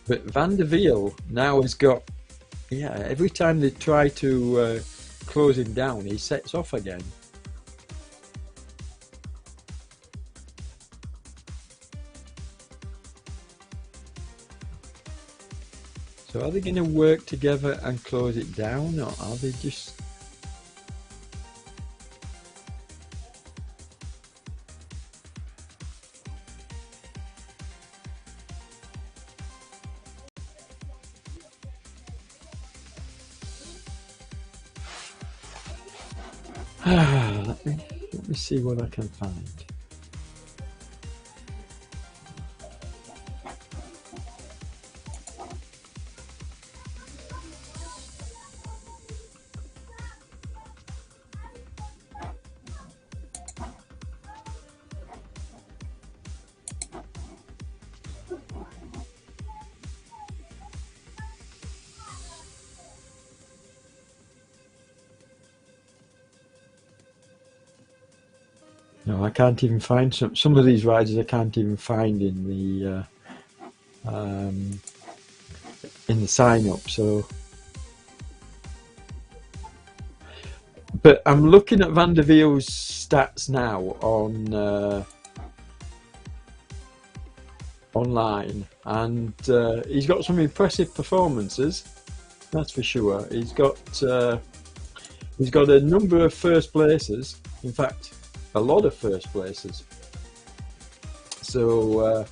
S2: But Van der Wiel now has got, every time they try to close him down, he sets off again. So are they going to work together and close it down, or are they just... let me see what I can find. No, I can't even find some of these riders. I can't even find in the sign up. So, but I'm looking at Van der Wiel's stats now on online, and he's got some impressive performances. That's for sure. He's got a number of first places. In fact, a lot of first places. So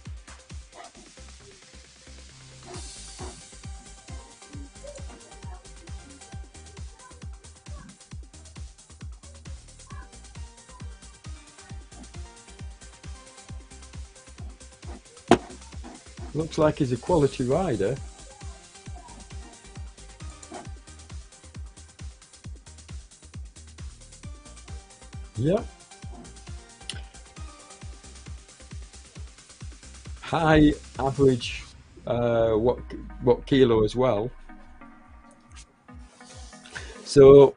S2: looks like he's a quality rider. Yeah. High average what kilo as well. So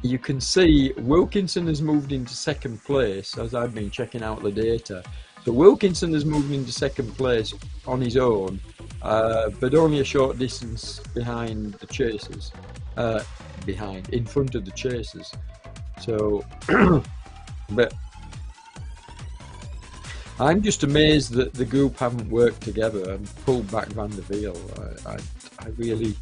S2: you can see Wilkinson has moved into second place as I've been checking out the data. So Wilkinson has moved into second place on his own, but only a short distance behind the chasers, in front of the chasers. So, but I'm just amazed that the group haven't worked together and pulled back Van der Wiel. I really,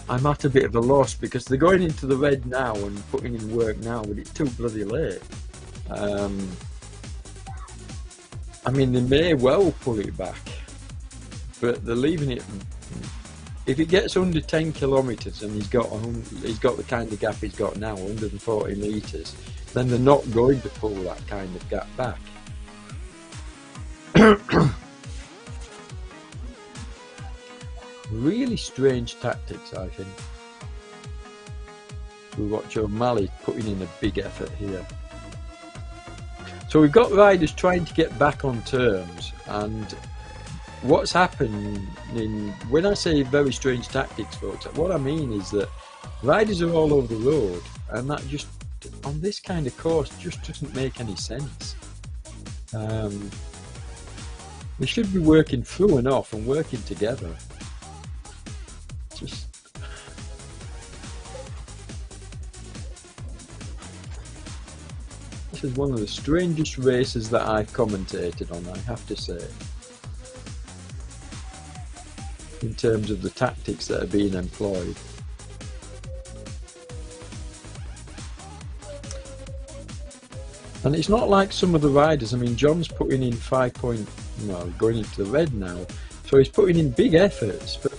S2: I'm at a bit of a loss because they're going into the red now and putting in work now, but it's too bloody late. I mean, they may well pull it back, but they're leaving it. If it gets under 10 kilometres and he's got the kind of gap he's got now, 140 metres, then they're not going to pull that kind of gap back. Really strange tactics, I think. We watch O'Malley putting in a big effort here. So we've got riders trying to get back on terms, and what's happening, when I say very strange tactics, folks, what I mean is that riders are all over the road, and that just, on this kind of course, just doesn't make any sense. They should be working through and off and working together. Just this is one of the strangest races that I've commentated on, I have to say, in terms of the tactics that are being employed. And it's not like some of the riders. I mean, John's putting in 5 point, well, going into the red now, so he's putting in big efforts. But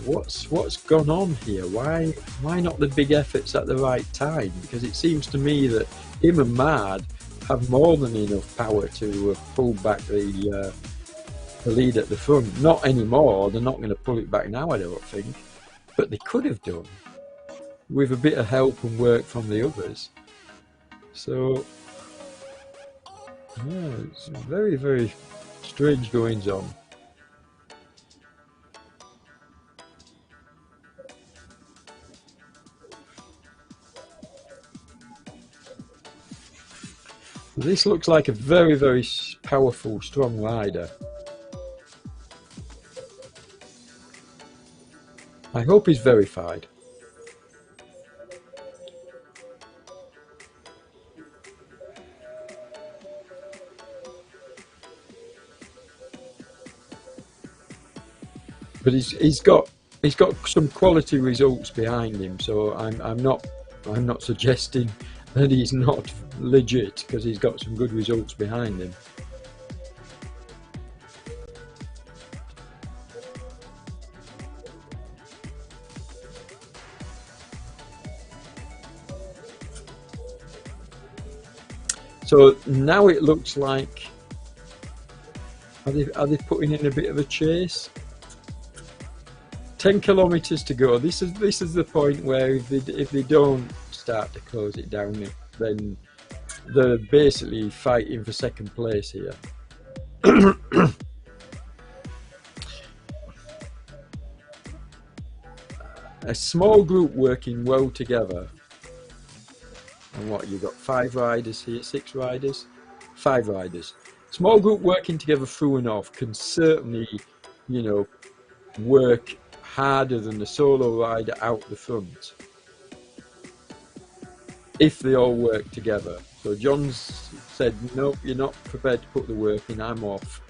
S2: what's gone on here? Why not the big efforts at the right time? Because it seems to me that him and Mad have more than enough power to pull back the lead at the front. Not anymore. They're not going to pull it back now, I don't think. But they could have done with a bit of help and work from the others. So, yeah, it's very, very strange goings on. This looks like a very, very powerful, strong rider. I hope he's verified. But he's got some quality results behind him, so I'm not suggesting that he's not legit, because he's got some good results behind him. So now it looks like, are they putting in a bit of a chase? 10 kilometers to go. This is the point where if they don't start to close it down, then they're basically fighting for second place here. A small group working well together. And what, you've got 5 riders here, 6 riders, 5 riders. Small group working together through and off can certainly, you know, work harder than the solo rider out the front if they all work together. So John's said, nope, you're not prepared to put the work in, I'm off.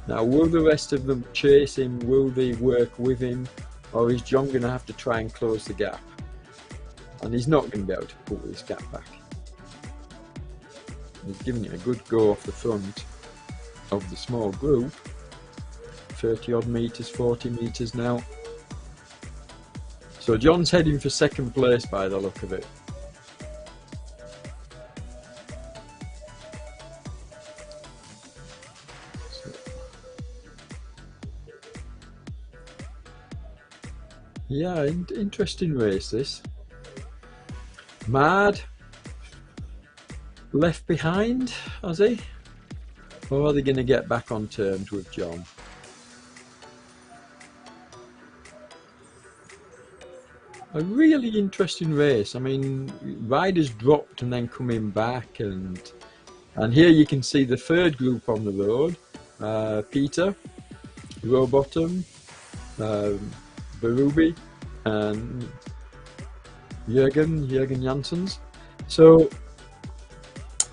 S2: Now, will the rest of them chase him? Will they work with him? Or is John going to have to try and close the gap? And he's not going to be able to pull this gap back. He's giving it a good go off the front of the small group. 30 odd meters, 40 meters now. So John's heading for second place by the look of it. Yeah, interesting race this. Mad left behind, has he? Or are they going to get back on terms with John? A really interesting race. I mean, riders dropped and then coming back, and here you can see the third group on the road. Peter, Rowbottom, Berube, and Jürgen Janssens. So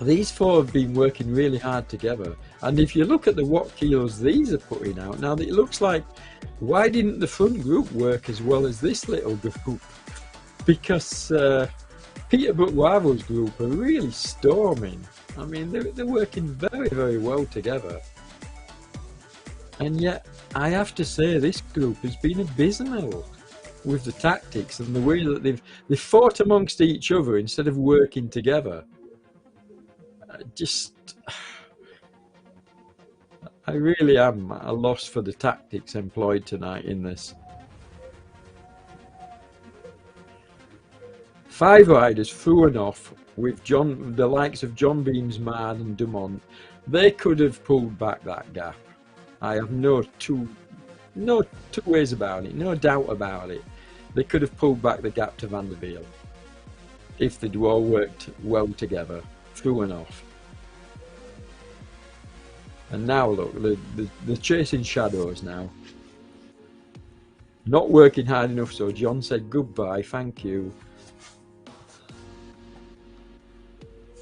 S2: these 4 have been working really hard together. And if you look at the watt kilos these are putting out, now it looks like, why didn't the front group work as well as this little group? Because Peter Buckwavo's group are really storming. I mean, they're working very, very well together. And yet, I have to say, this group has been abysmal with the tactics and the way that they've fought amongst each other instead of working together. I really am at a loss for the tactics employed tonight in this. 5 riders through and off with the likes of John Beams, Mad and Dumont. They could have pulled back that gap. I have no two ways about it, no doubt about it. They could have pulled back the gap to Van der Wiel if they'd all worked well together, through and off. And now look, they're chasing shadows now. Not working hard enough, so John said goodbye, thank you.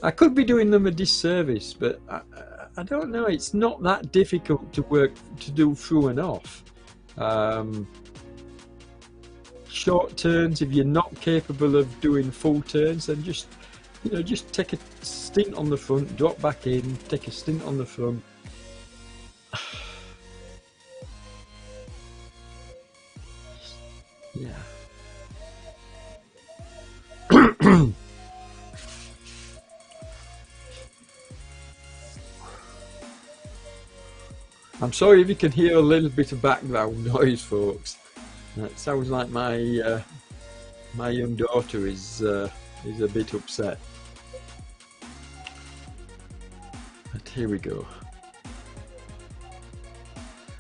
S2: I could be doing them a disservice, but I don't know, it's not that difficult to do through and off. Short turns, if you're not capable of doing full turns, then just You know, just take a stint on the front, drop back in, take a stint on the front. Yeah. I'm sorry if you can hear a little bit of background noise, folks. It sounds like my my young daughter is a bit upset. But here we go.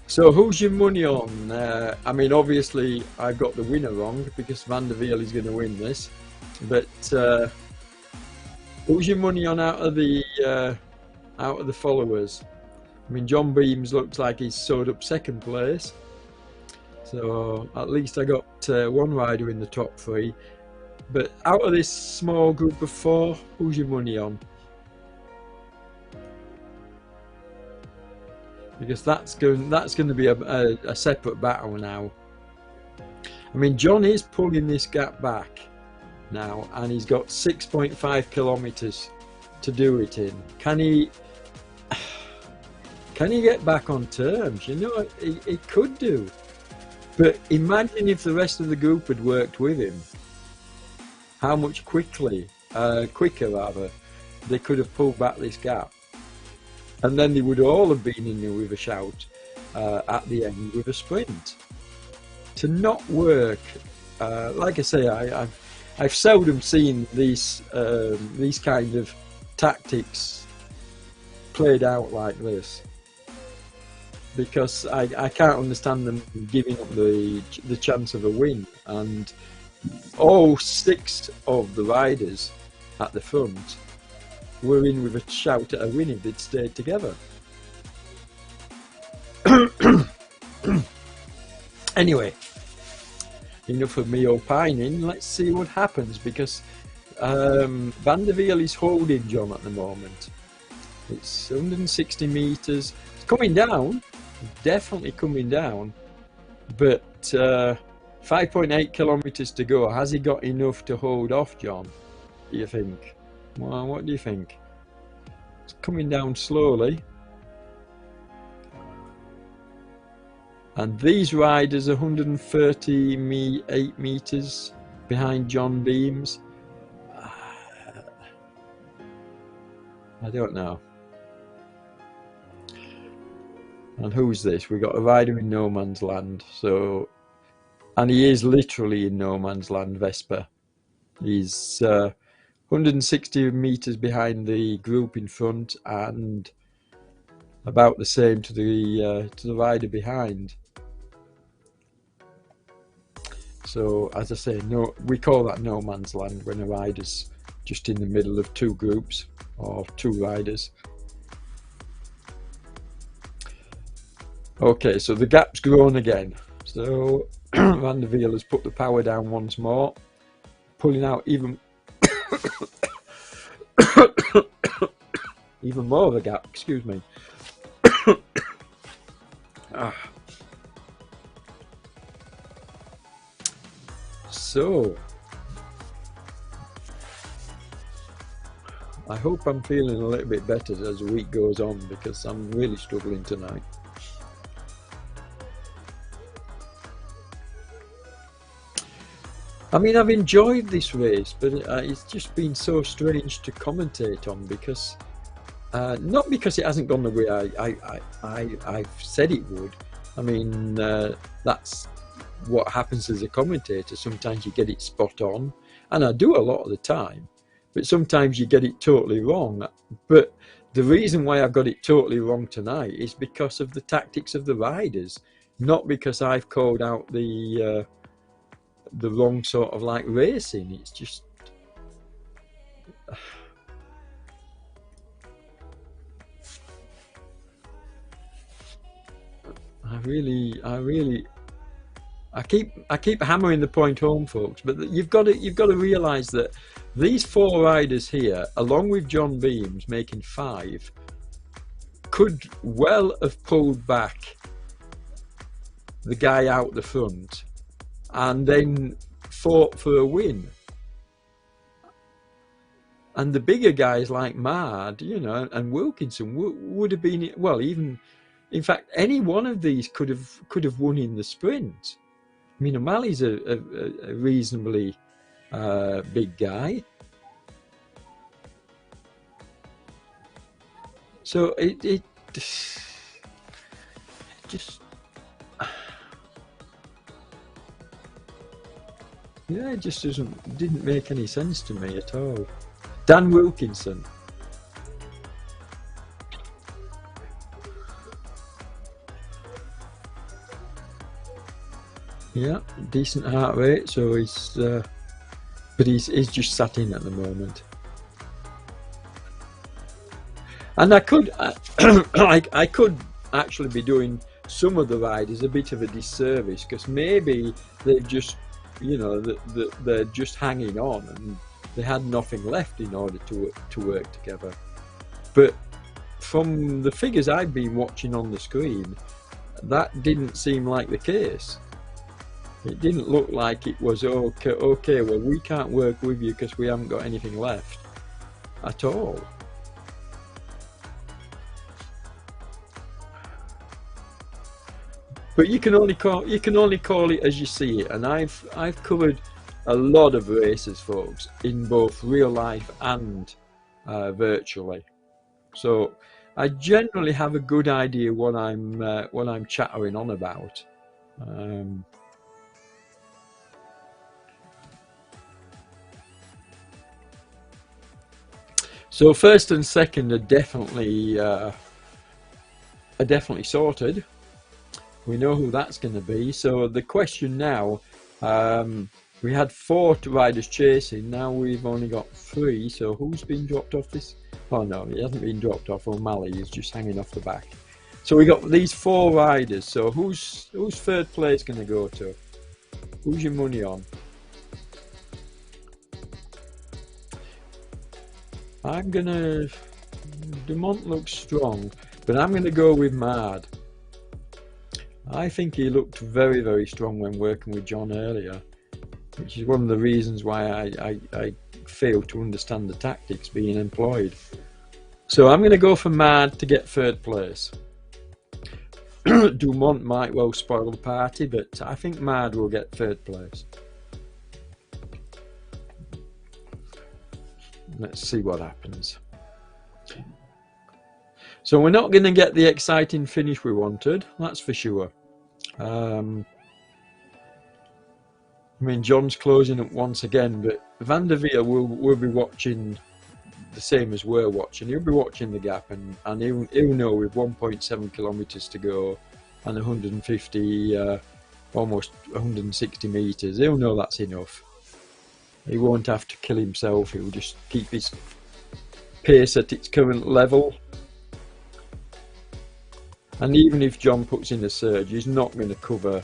S2: So who's your money on? I mean, obviously I got the winner wrong because Van der Wiel is going to win this. But who's your money on out of the followers? I mean, John Beams looks like he's sewed up second place. So at least I got one rider in the top three. But out of this small group of four, who's your money on? Because that's going to be a separate battle now. I mean, John is pulling this gap back now, and he's got 6.5 kilometers to do it in. Can he get back on terms? You know, he could do. But imagine if the rest of the group had worked with him. How much quicker they could have pulled back this gap. And then they would all have been in there with a shout at the end with a sprint. To not work, like I say, I've seldom seen these kind of tactics played out like this, because I can't understand them giving up the chance of a win. And all 6 of the riders at the front were in with a shout at a win if they'd stayed together. Anyway, enough of me opining. Let's see what happens, because Van der Wiel is holding John at the moment. It's 160 meters. It's coming down, definitely coming down, but 5.8 kilometers to go. Has he got enough to hold off John, do you think? Well, what do you think? It's coming down slowly. And these riders are 138 meters behind John Beams. I don't know. And who's this? We got a rider in no man's land. So, and he is literally in no man's land, Vespa. He's 160 meters behind the group in front, and about the same to the rider behind. So, as I say, we call that no man's land when a rider's just in the middle of 2 groups or 2 riders. Okay, so the gap's grown again. So Van der Wiel has put the power down once more, pulling out even even more of a gap. Excuse me. So I hope I'm feeling a little bit better as the week goes on, because I'm really struggling tonight. I mean, I've enjoyed this race, but it's just been so strange to commentate on, because not because it hasn't gone the way I've said it would. I mean, that's what happens as a commentator. Sometimes you get it spot on, and I do a lot of the time, but sometimes you get it totally wrong. But the reason why I've got it totally wrong tonight is because of the tactics of the riders, not because I've called out the wrong sort of like racing. It's just I keep hammering the point home, folks, but you've got to realise that these 4 riders here, along with John Beams making 5, could well have pulled back the guy out the front and then fought for a win. And the bigger guys like Mard, and Wilkinson would have been, well, even, in fact, any one of these could have won in the sprint. I mean, O'Malley's a reasonably big guy. So it just, yeah, it just didn't make any sense to me at all. Dan Wilkinson. Yeah, decent heart rate, so but he's just sat in at the moment. And I could I could actually be doing some of the riders a bit of a disservice, because maybe they've just, they're just hanging on and they had nothing left in order to work together. But from the figures I've been watching on the screen, that didn't seem like the case. It didn't look like it was okay, well, we can't work with you because we haven't got anything left at all. But you can only call it as you see it, and I've covered a lot of races, folks, in both real life and virtually. So I generally have a good idea what I'm chattering on about. So first and second are definitely sorted. We know who that's going to be. So the question now, we had 4 riders chasing. Now we've only got 3. So who's been dropped off this? Oh no, he hasn't been dropped off. O'Malley is just hanging off the back. So we got these 4 riders. So who's third place going to go to? Who's your money on? I'm gonna. Dumont looks strong, but I'm gonna go with Mard. I think he looked very, very strong when working with John earlier, which is one of the reasons why I failed to understand the tactics being employed. So I'm going to go for Mard to get third place. Dumont might well spoil the party, but I think Mard will get third place. Let's see what happens. So we're not going to get the exciting finish we wanted, that's for sure. I mean, John's closing up once again, but Van der Veer will be watching the same as we're watching. He'll be watching the gap, and he'll know with 1.7 kilometers to go and 150, almost 160 meters, he'll know that's enough. He won't have to kill himself. He'll just keep his pace at its current level. And even if John puts in a surge, he's not going to cover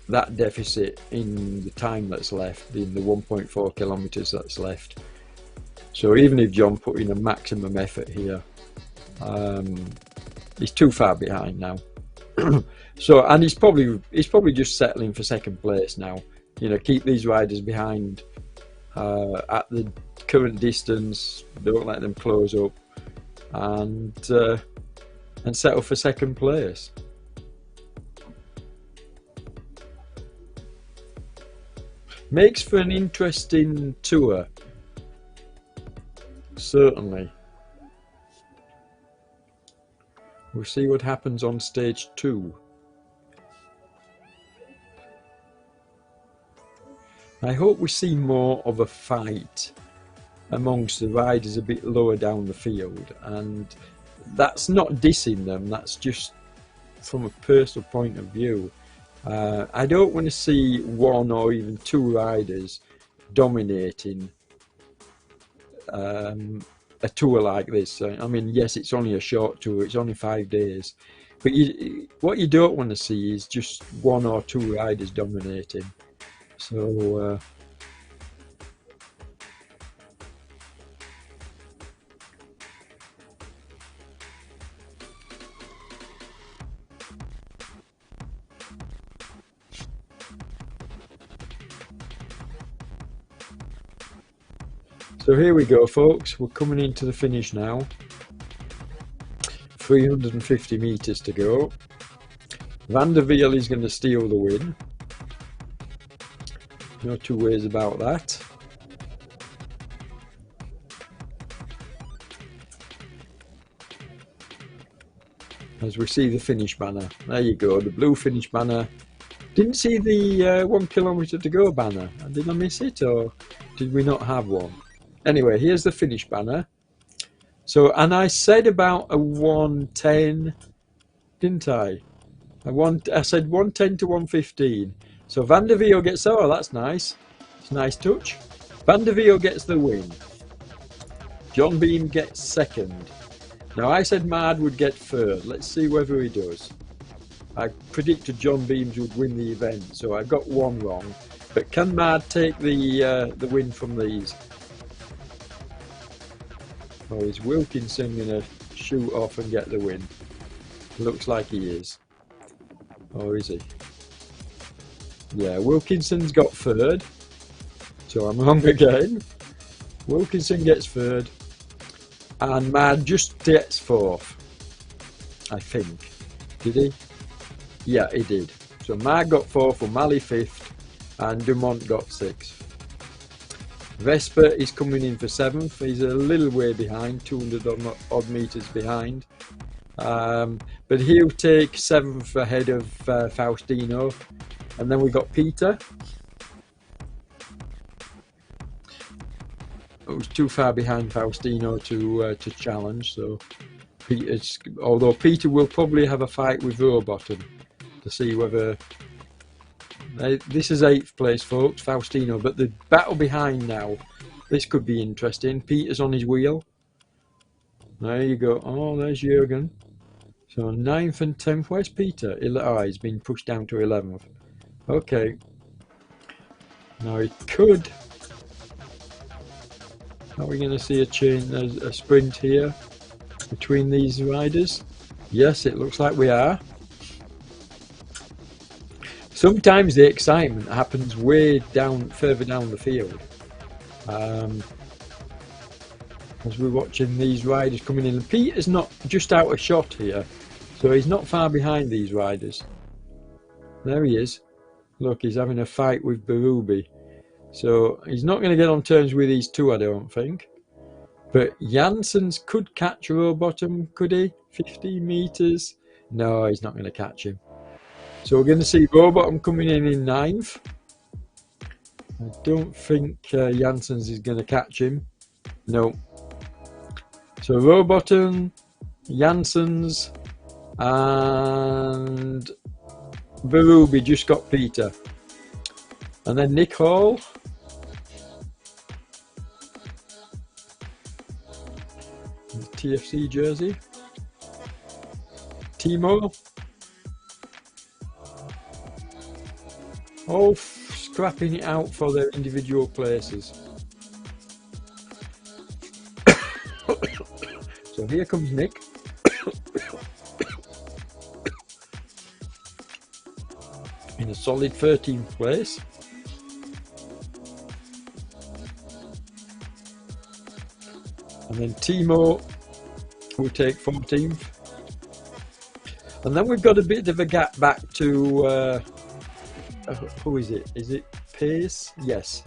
S2: that deficit in the time that's left, in the 1.4 kilometers that's left. So even if John put in a maximum effort here, he's too far behind now. So, and he's probably just settling for second place now. Keep these riders behind at the current distance. Don't let them close up, and settle for second place. Makes for an interesting tour, certainly. We'll see what happens on stage 2. I hope we see more of a fight amongst the riders a bit lower down the field, and that's not dissing them, that's just from a personal point of view. I don't want to see 1 or even 2 riders dominating a tour like this. I mean, yes, it's only a short tour, it's only 5 days, but what you don't want to see is just 1 or 2 riders dominating. So So here we go, folks. We're coming into the finish now. 350 meters to go. Van der Wiel is going to steal the win. No two ways about that. As we see the finish banner. There you go, the blue finish banner. Didn't see the 1 kilometer to go banner. Did I miss it, or did we not have one? Anyway, here's the finish banner. So, and I said about a 110, didn't I? I said 110 to 115. So Van der Wiel gets, oh, that's nice. It's a nice touch. Van der Wiel gets the win. John Beam gets second. Now I said Mad would get third. Let's see whether he does. I predicted John Beams would win the event, so I got one wrong. But can Mad take the win from these? Or is Wilkinson going to shoot off and get the win? Looks like he is. Or is he? Yeah, Wilkinson's got third. So I'm wrong again. Wilkinson gets third. And Mad just gets fourth. I think. Did he? Yeah, he did. So Mad got fourth, O'Malley fifth, and Dumont got sixth. Vesper is coming in for seventh. He's a little way behind, 200 odd meters behind. But he'll take seventh ahead of Faustino. And then we got Peter. It was too far behind Faustino to challenge. So Peter's, although Peter will probably have a fight with Rowbottom to see whether this is 8th place, folks, Faustino, but the battle behind now, this could be interesting. Peter's on his wheel. There you go. Oh, there's Jürgen. So 9th and 10th. Where's Peter? Oh, he's been pushed down to 11th. Okay. Now he could. Are we going to see a sprint here between these riders? Yes, it looks like we are. Sometimes the excitement happens way down, further down the field. As we're watching these riders coming in. Peter's not just out of shot here, so he's not far behind these riders. There he is. Look, he's having a fight with Berube. So he's not going to get on terms with these two, I don't think. But Janssens could catch Rowbottom, could he? 15 meters? No, he's not going to catch him. So we're going to see Rowbottom coming in 9th. I don't think Janssens is going to catch him. No. So Rowbottom, Janssens, and Berube just got Peter. And then Nick Hall. TFC jersey. Timo. All scrapping it out for their individual places. So here comes Nick. In a solid 13th place. And then Timo will take 14th. And then we've got a bit of a gap back to who is it? Is it Pace? Yes.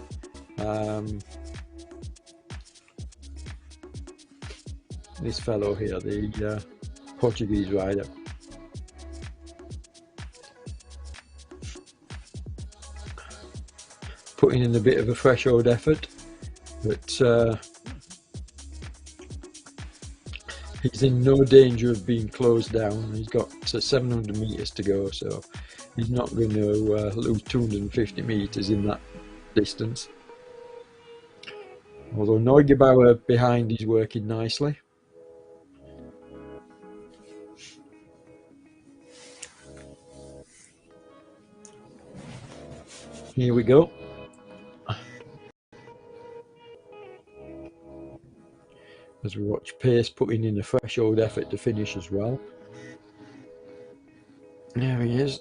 S2: This fellow here, the Portuguese rider. Putting in a bit of a fresh old effort, but he's in no danger of being closed down. He's got 700 meters to go, so he's not going to lose 250 meters in that distance. Although Neugebauer behind is working nicely. Here we go. As we watch Pace putting in a fresh old effort to finish as well. There he is.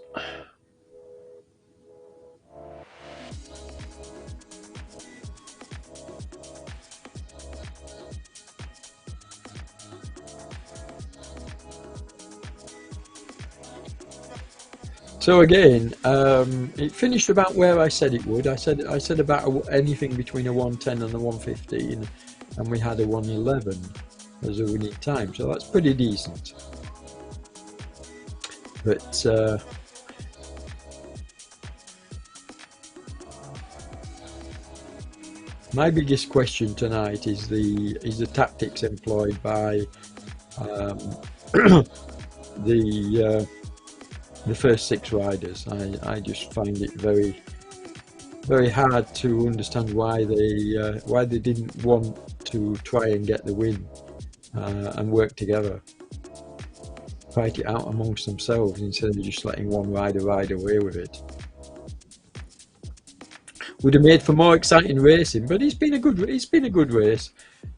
S2: So again, it finished about where I said it would. I said about anything between a 110 and a 115, and we had a 111 as a winning time. So that's pretty decent. But my biggest question tonight is the tactics employed by the first 6 riders. I just find it very, very hard to understand why they didn't want to try and get the win and work together, fight it out amongst themselves instead of just letting one rider ride away with it. Would have made for more exciting racing, but it's been a good race,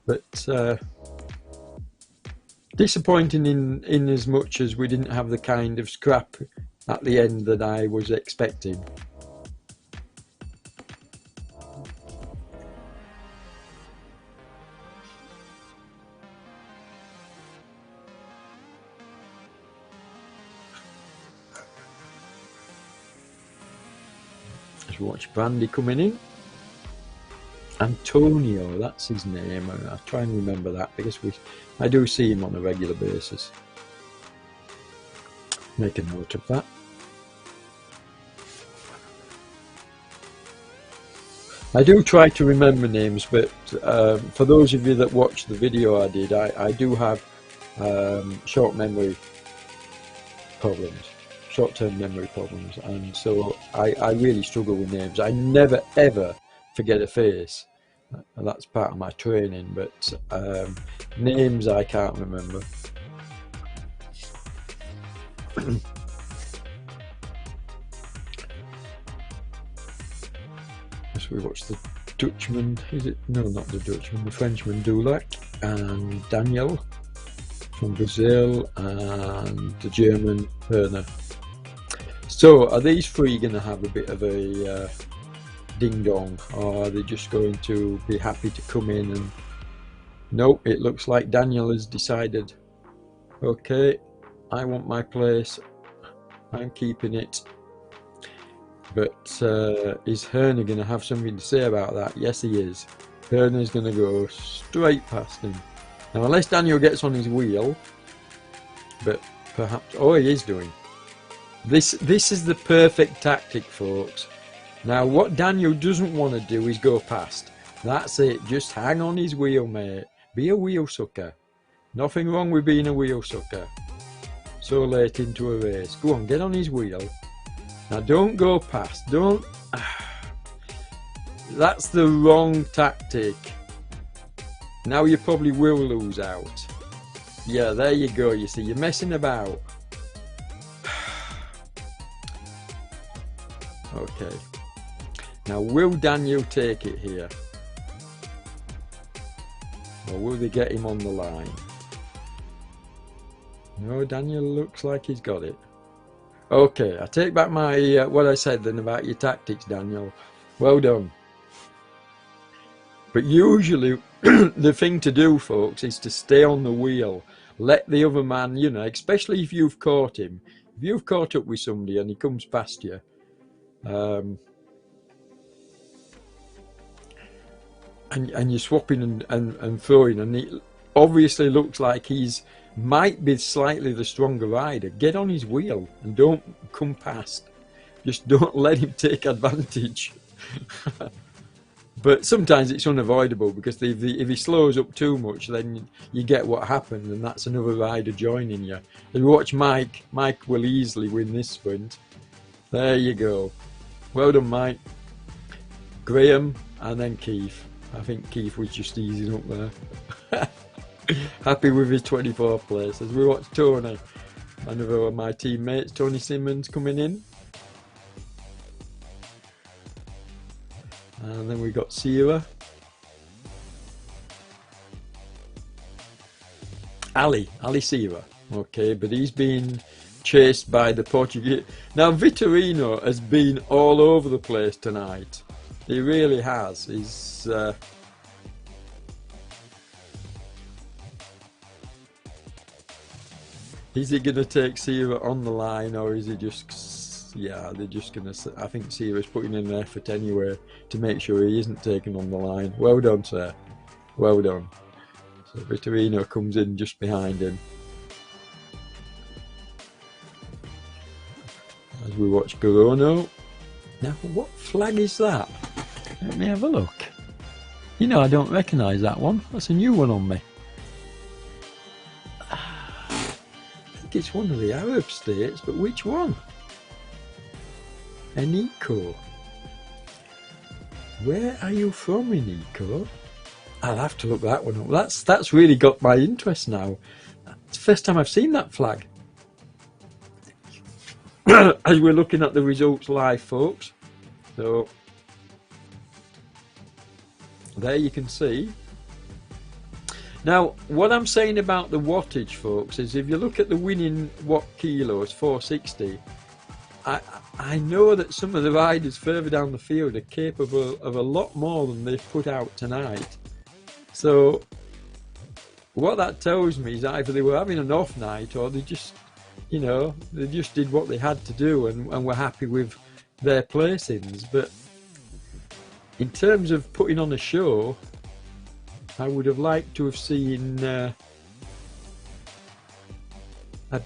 S2: but disappointing in as much as we didn't have the kind of scrap at the end that I was expecting. Let's watch Brandy coming in. Antonio, that's his name. I'll try and remember that because I do see him on a regular basis. Make a note of that. I do try to remember names, but for those of you that watched the video I did, I do have short-term memory problems, and so I really struggle with names. I never ever forget a face. And that's part of my training, but names I can't remember. So we watch the Dutchman, is it? No, not the Dutchman, the Frenchman Dulac, and Daniel from Brazil, and the German Herner. So are these 3 going to have a bit of a ding dong, or are they just going to be happy to come in? And nope, it looks like Daniel has decided, okay, I want my place, I'm keeping it. But is Herner going to have something to say about that? Yes, he is. Herner's going to go straight past him. Now, unless Daniel gets on his wheel, but perhaps, oh, he is doing. This is the perfect tactic, folks. Now, what Daniel doesn't want to do is go past. That's it. Just hang on his wheel, mate. Be a wheel sucker. Nothing wrong with being a wheel sucker. So late into a race. Go on, get on his wheel. Now, don't go past. Don't. That's the wrong tactic. Now you probably will lose out. Yeah, there you go. You see, you're messing about. Okay. Now, will Daniel take it here? Or will they get him on the line? No, Daniel looks like he's got it. Okay, I take back my what I said then about your tactics, Daniel. Well done. But usually the thing to do, folks, is to stay on the wheel. Let the other man, you know, especially if you've caught him. If you've caught up with somebody and he comes past you, and you're swapping and throwing, and it obviously looks like he's might be slightly the stronger rider, get on his wheel and don't come past. Just don't let him take advantage. But sometimes it's unavoidable, because if he slows up too much, then you get what happened, and that's another rider joining you. And watch Mike. Mike will easily win this sprint. There you go. Well done, Mike. Graham, and then Keith. I think Keith was just easing up there. Happy with his 24th place. As we watch Tony, another of my teammates, Tony Simmons, coming in. And then we got Sierra. Ali Sierra. Okay, but he's been chased by the Portuguese. Now, Vitorino has been all over the place tonight. He really has. He's is he going to take Sierra on the line, or is he just yeah, they're just going to, I think Sierra's putting in an effort anyway to make sure he isn't taken on the line. Well done, sir. Well done. So Vitorino comes in just behind him. As we watch Gorono. Now, what flag is that? Let me have a look. You know, I don't recognise that one. That's a new one on me. I think it's one of the Arab states, but which one? Eniko. Where are you from, Eniko? I'll have to look that one up. That's really got my interest now. It's the first time I've seen that flag. As we're looking at the results live, folks. So there you can see. Now, what I'm saying about the wattage, folks, is if you look at the winning watt kilos, 460, I know that some of the riders further down the field are capable of a lot more than they've put out tonight. So what that tells me is either they were having an off night, or they just, you know, they just did what they had to do and were happy with their placings. But in terms of putting on a show, I would have liked to have seen a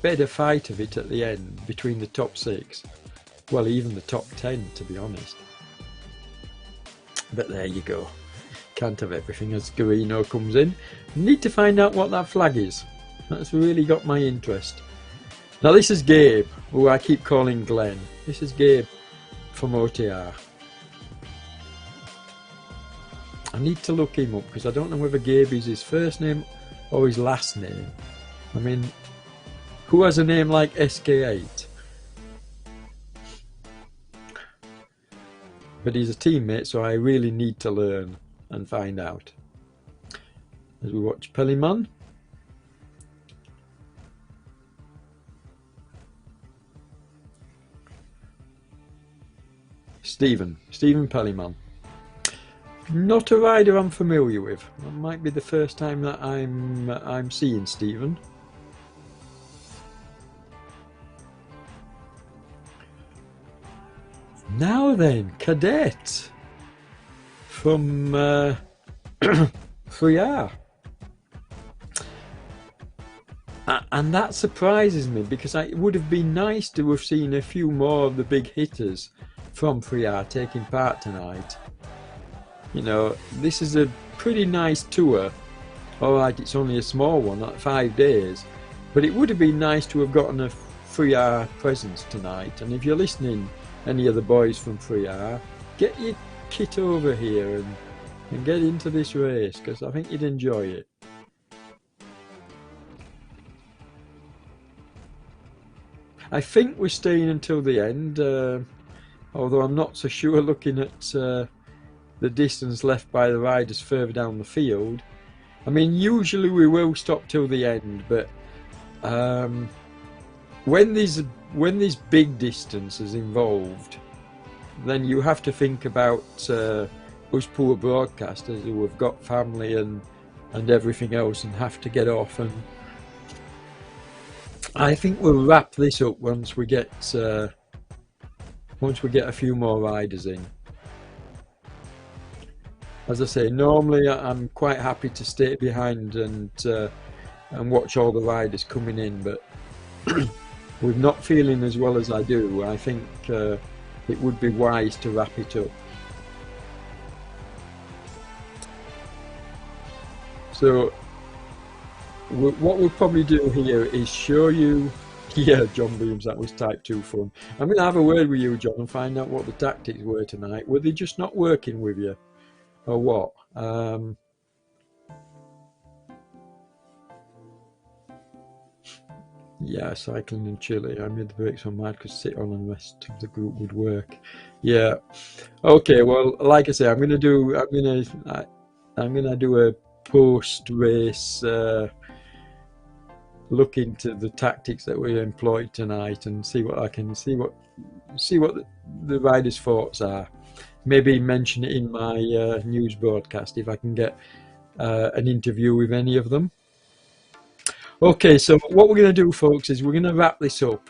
S2: better fight of it at the end between the top 6. Well, even the top 10, to be honest. But there you go. Can't have everything as Garino comes in. Need to find out what that flag is. That's really got my interest. Now this is Gabe, who I keep calling Glenn. This is Gabe from OTR. I need to look him up because I don't know whether Gabe is his first name or his last name. I mean, who has a name like SK8? But he's a teammate, so I really need to learn and find out. As we watch Pelliman. Stephen Pelliman. Not a rider I'm familiar with. That might be the first time that I'm seeing Stephen. Now then, Cadet from 3R. And that surprises me because it would have been nice to have seen a few more of the big hitters from 3R taking part tonight. You know, this is a pretty nice tour. Alright, it's only a small one, like 5 days, but it would have been nice to have gotten a 3R presence tonight. And if you're listening, any of the boys from 3R, get your kit over here and get into this race, because I think you'd enjoy it. I think we're staying until the end, although I'm not so sure looking at the distance left by the riders further down the field. I mean, usually we will stop till the end, but when these big distances involved, then you have to think about us poor broadcasters who have got family and everything else and have to get off. And I think we'll wrap this up once we get a few more riders in. As I say, normally I'm quite happy to stay behind and watch all the riders coming in, but with not feeling as well as I do, I think it would be wise to wrap it up. So what we'll probably do here is show you, yeah, John Beams, that was type 2 fun. I'm going to have a word with you, John, and find out what the tactics were tonight. Were they just not working with you, or what? Yeah, cycling in Chile. I made the brakes on mine because sit on and the rest of the group would work. Yeah. Okay. Well, like I say, I'm gonna do a post-race look into the tactics that we employed tonight and see what the riders' thoughts are. Maybe mention it in my news broadcast if I can get an interview with any of them. Okay, so what we're going to do, folks, is we're going to wrap this up,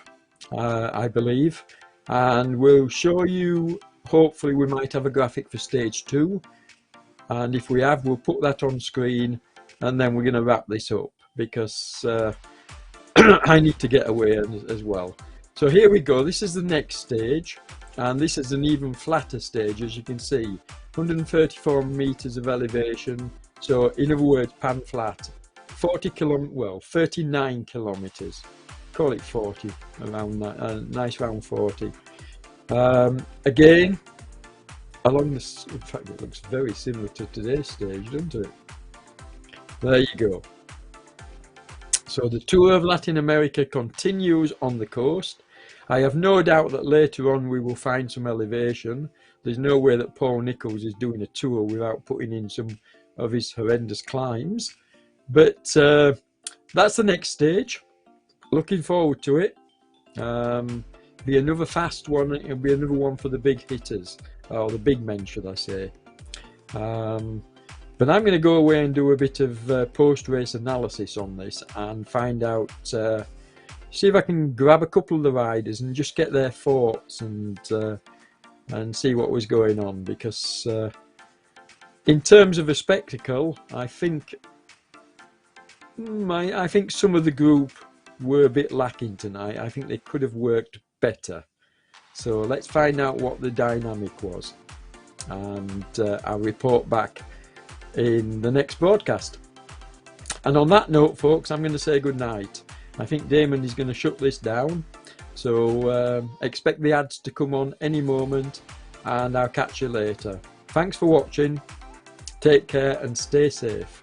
S2: I believe. and we'll show you, hopefully we might have a graphic for stage 2, and if we have, we'll put that on screen, and then we're going to wrap this up because I need to get away as well. So here we go, this is the next stage, and this is an even flatter stage, as you can see, 134 meters of elevation, so in other words, pan flat, 39 kilometers, call it 40, around that, nice round 40. Again, along this, in fact it looks very similar to today's stage, doesn't it? There you go. So the tour of Latin America continues on the coast. I have no doubt that later on we will find some elevation. There's no way that Paul Nicholls is doing a tour without putting in some of his horrendous climbs. But that's the next stage. Looking forward to it. Be another fast one. It'll be another one for the big hitters, or the big men, should I say. But I'm going to go away and do a bit of post-race analysis on this and find out, see if I can grab a couple of the riders and just get their thoughts and see what was going on. Because in terms of a spectacle, I think some of the group were a bit lacking tonight. I think they could have worked better. So let's find out what the dynamic was, and I'll report back in the next broadcast. And on that note, folks, I'm going to say good night. I think Damon is going to shut this down, so expect the ads to come on any moment, and I'll catch you later. Thanks for watching, take care and stay safe.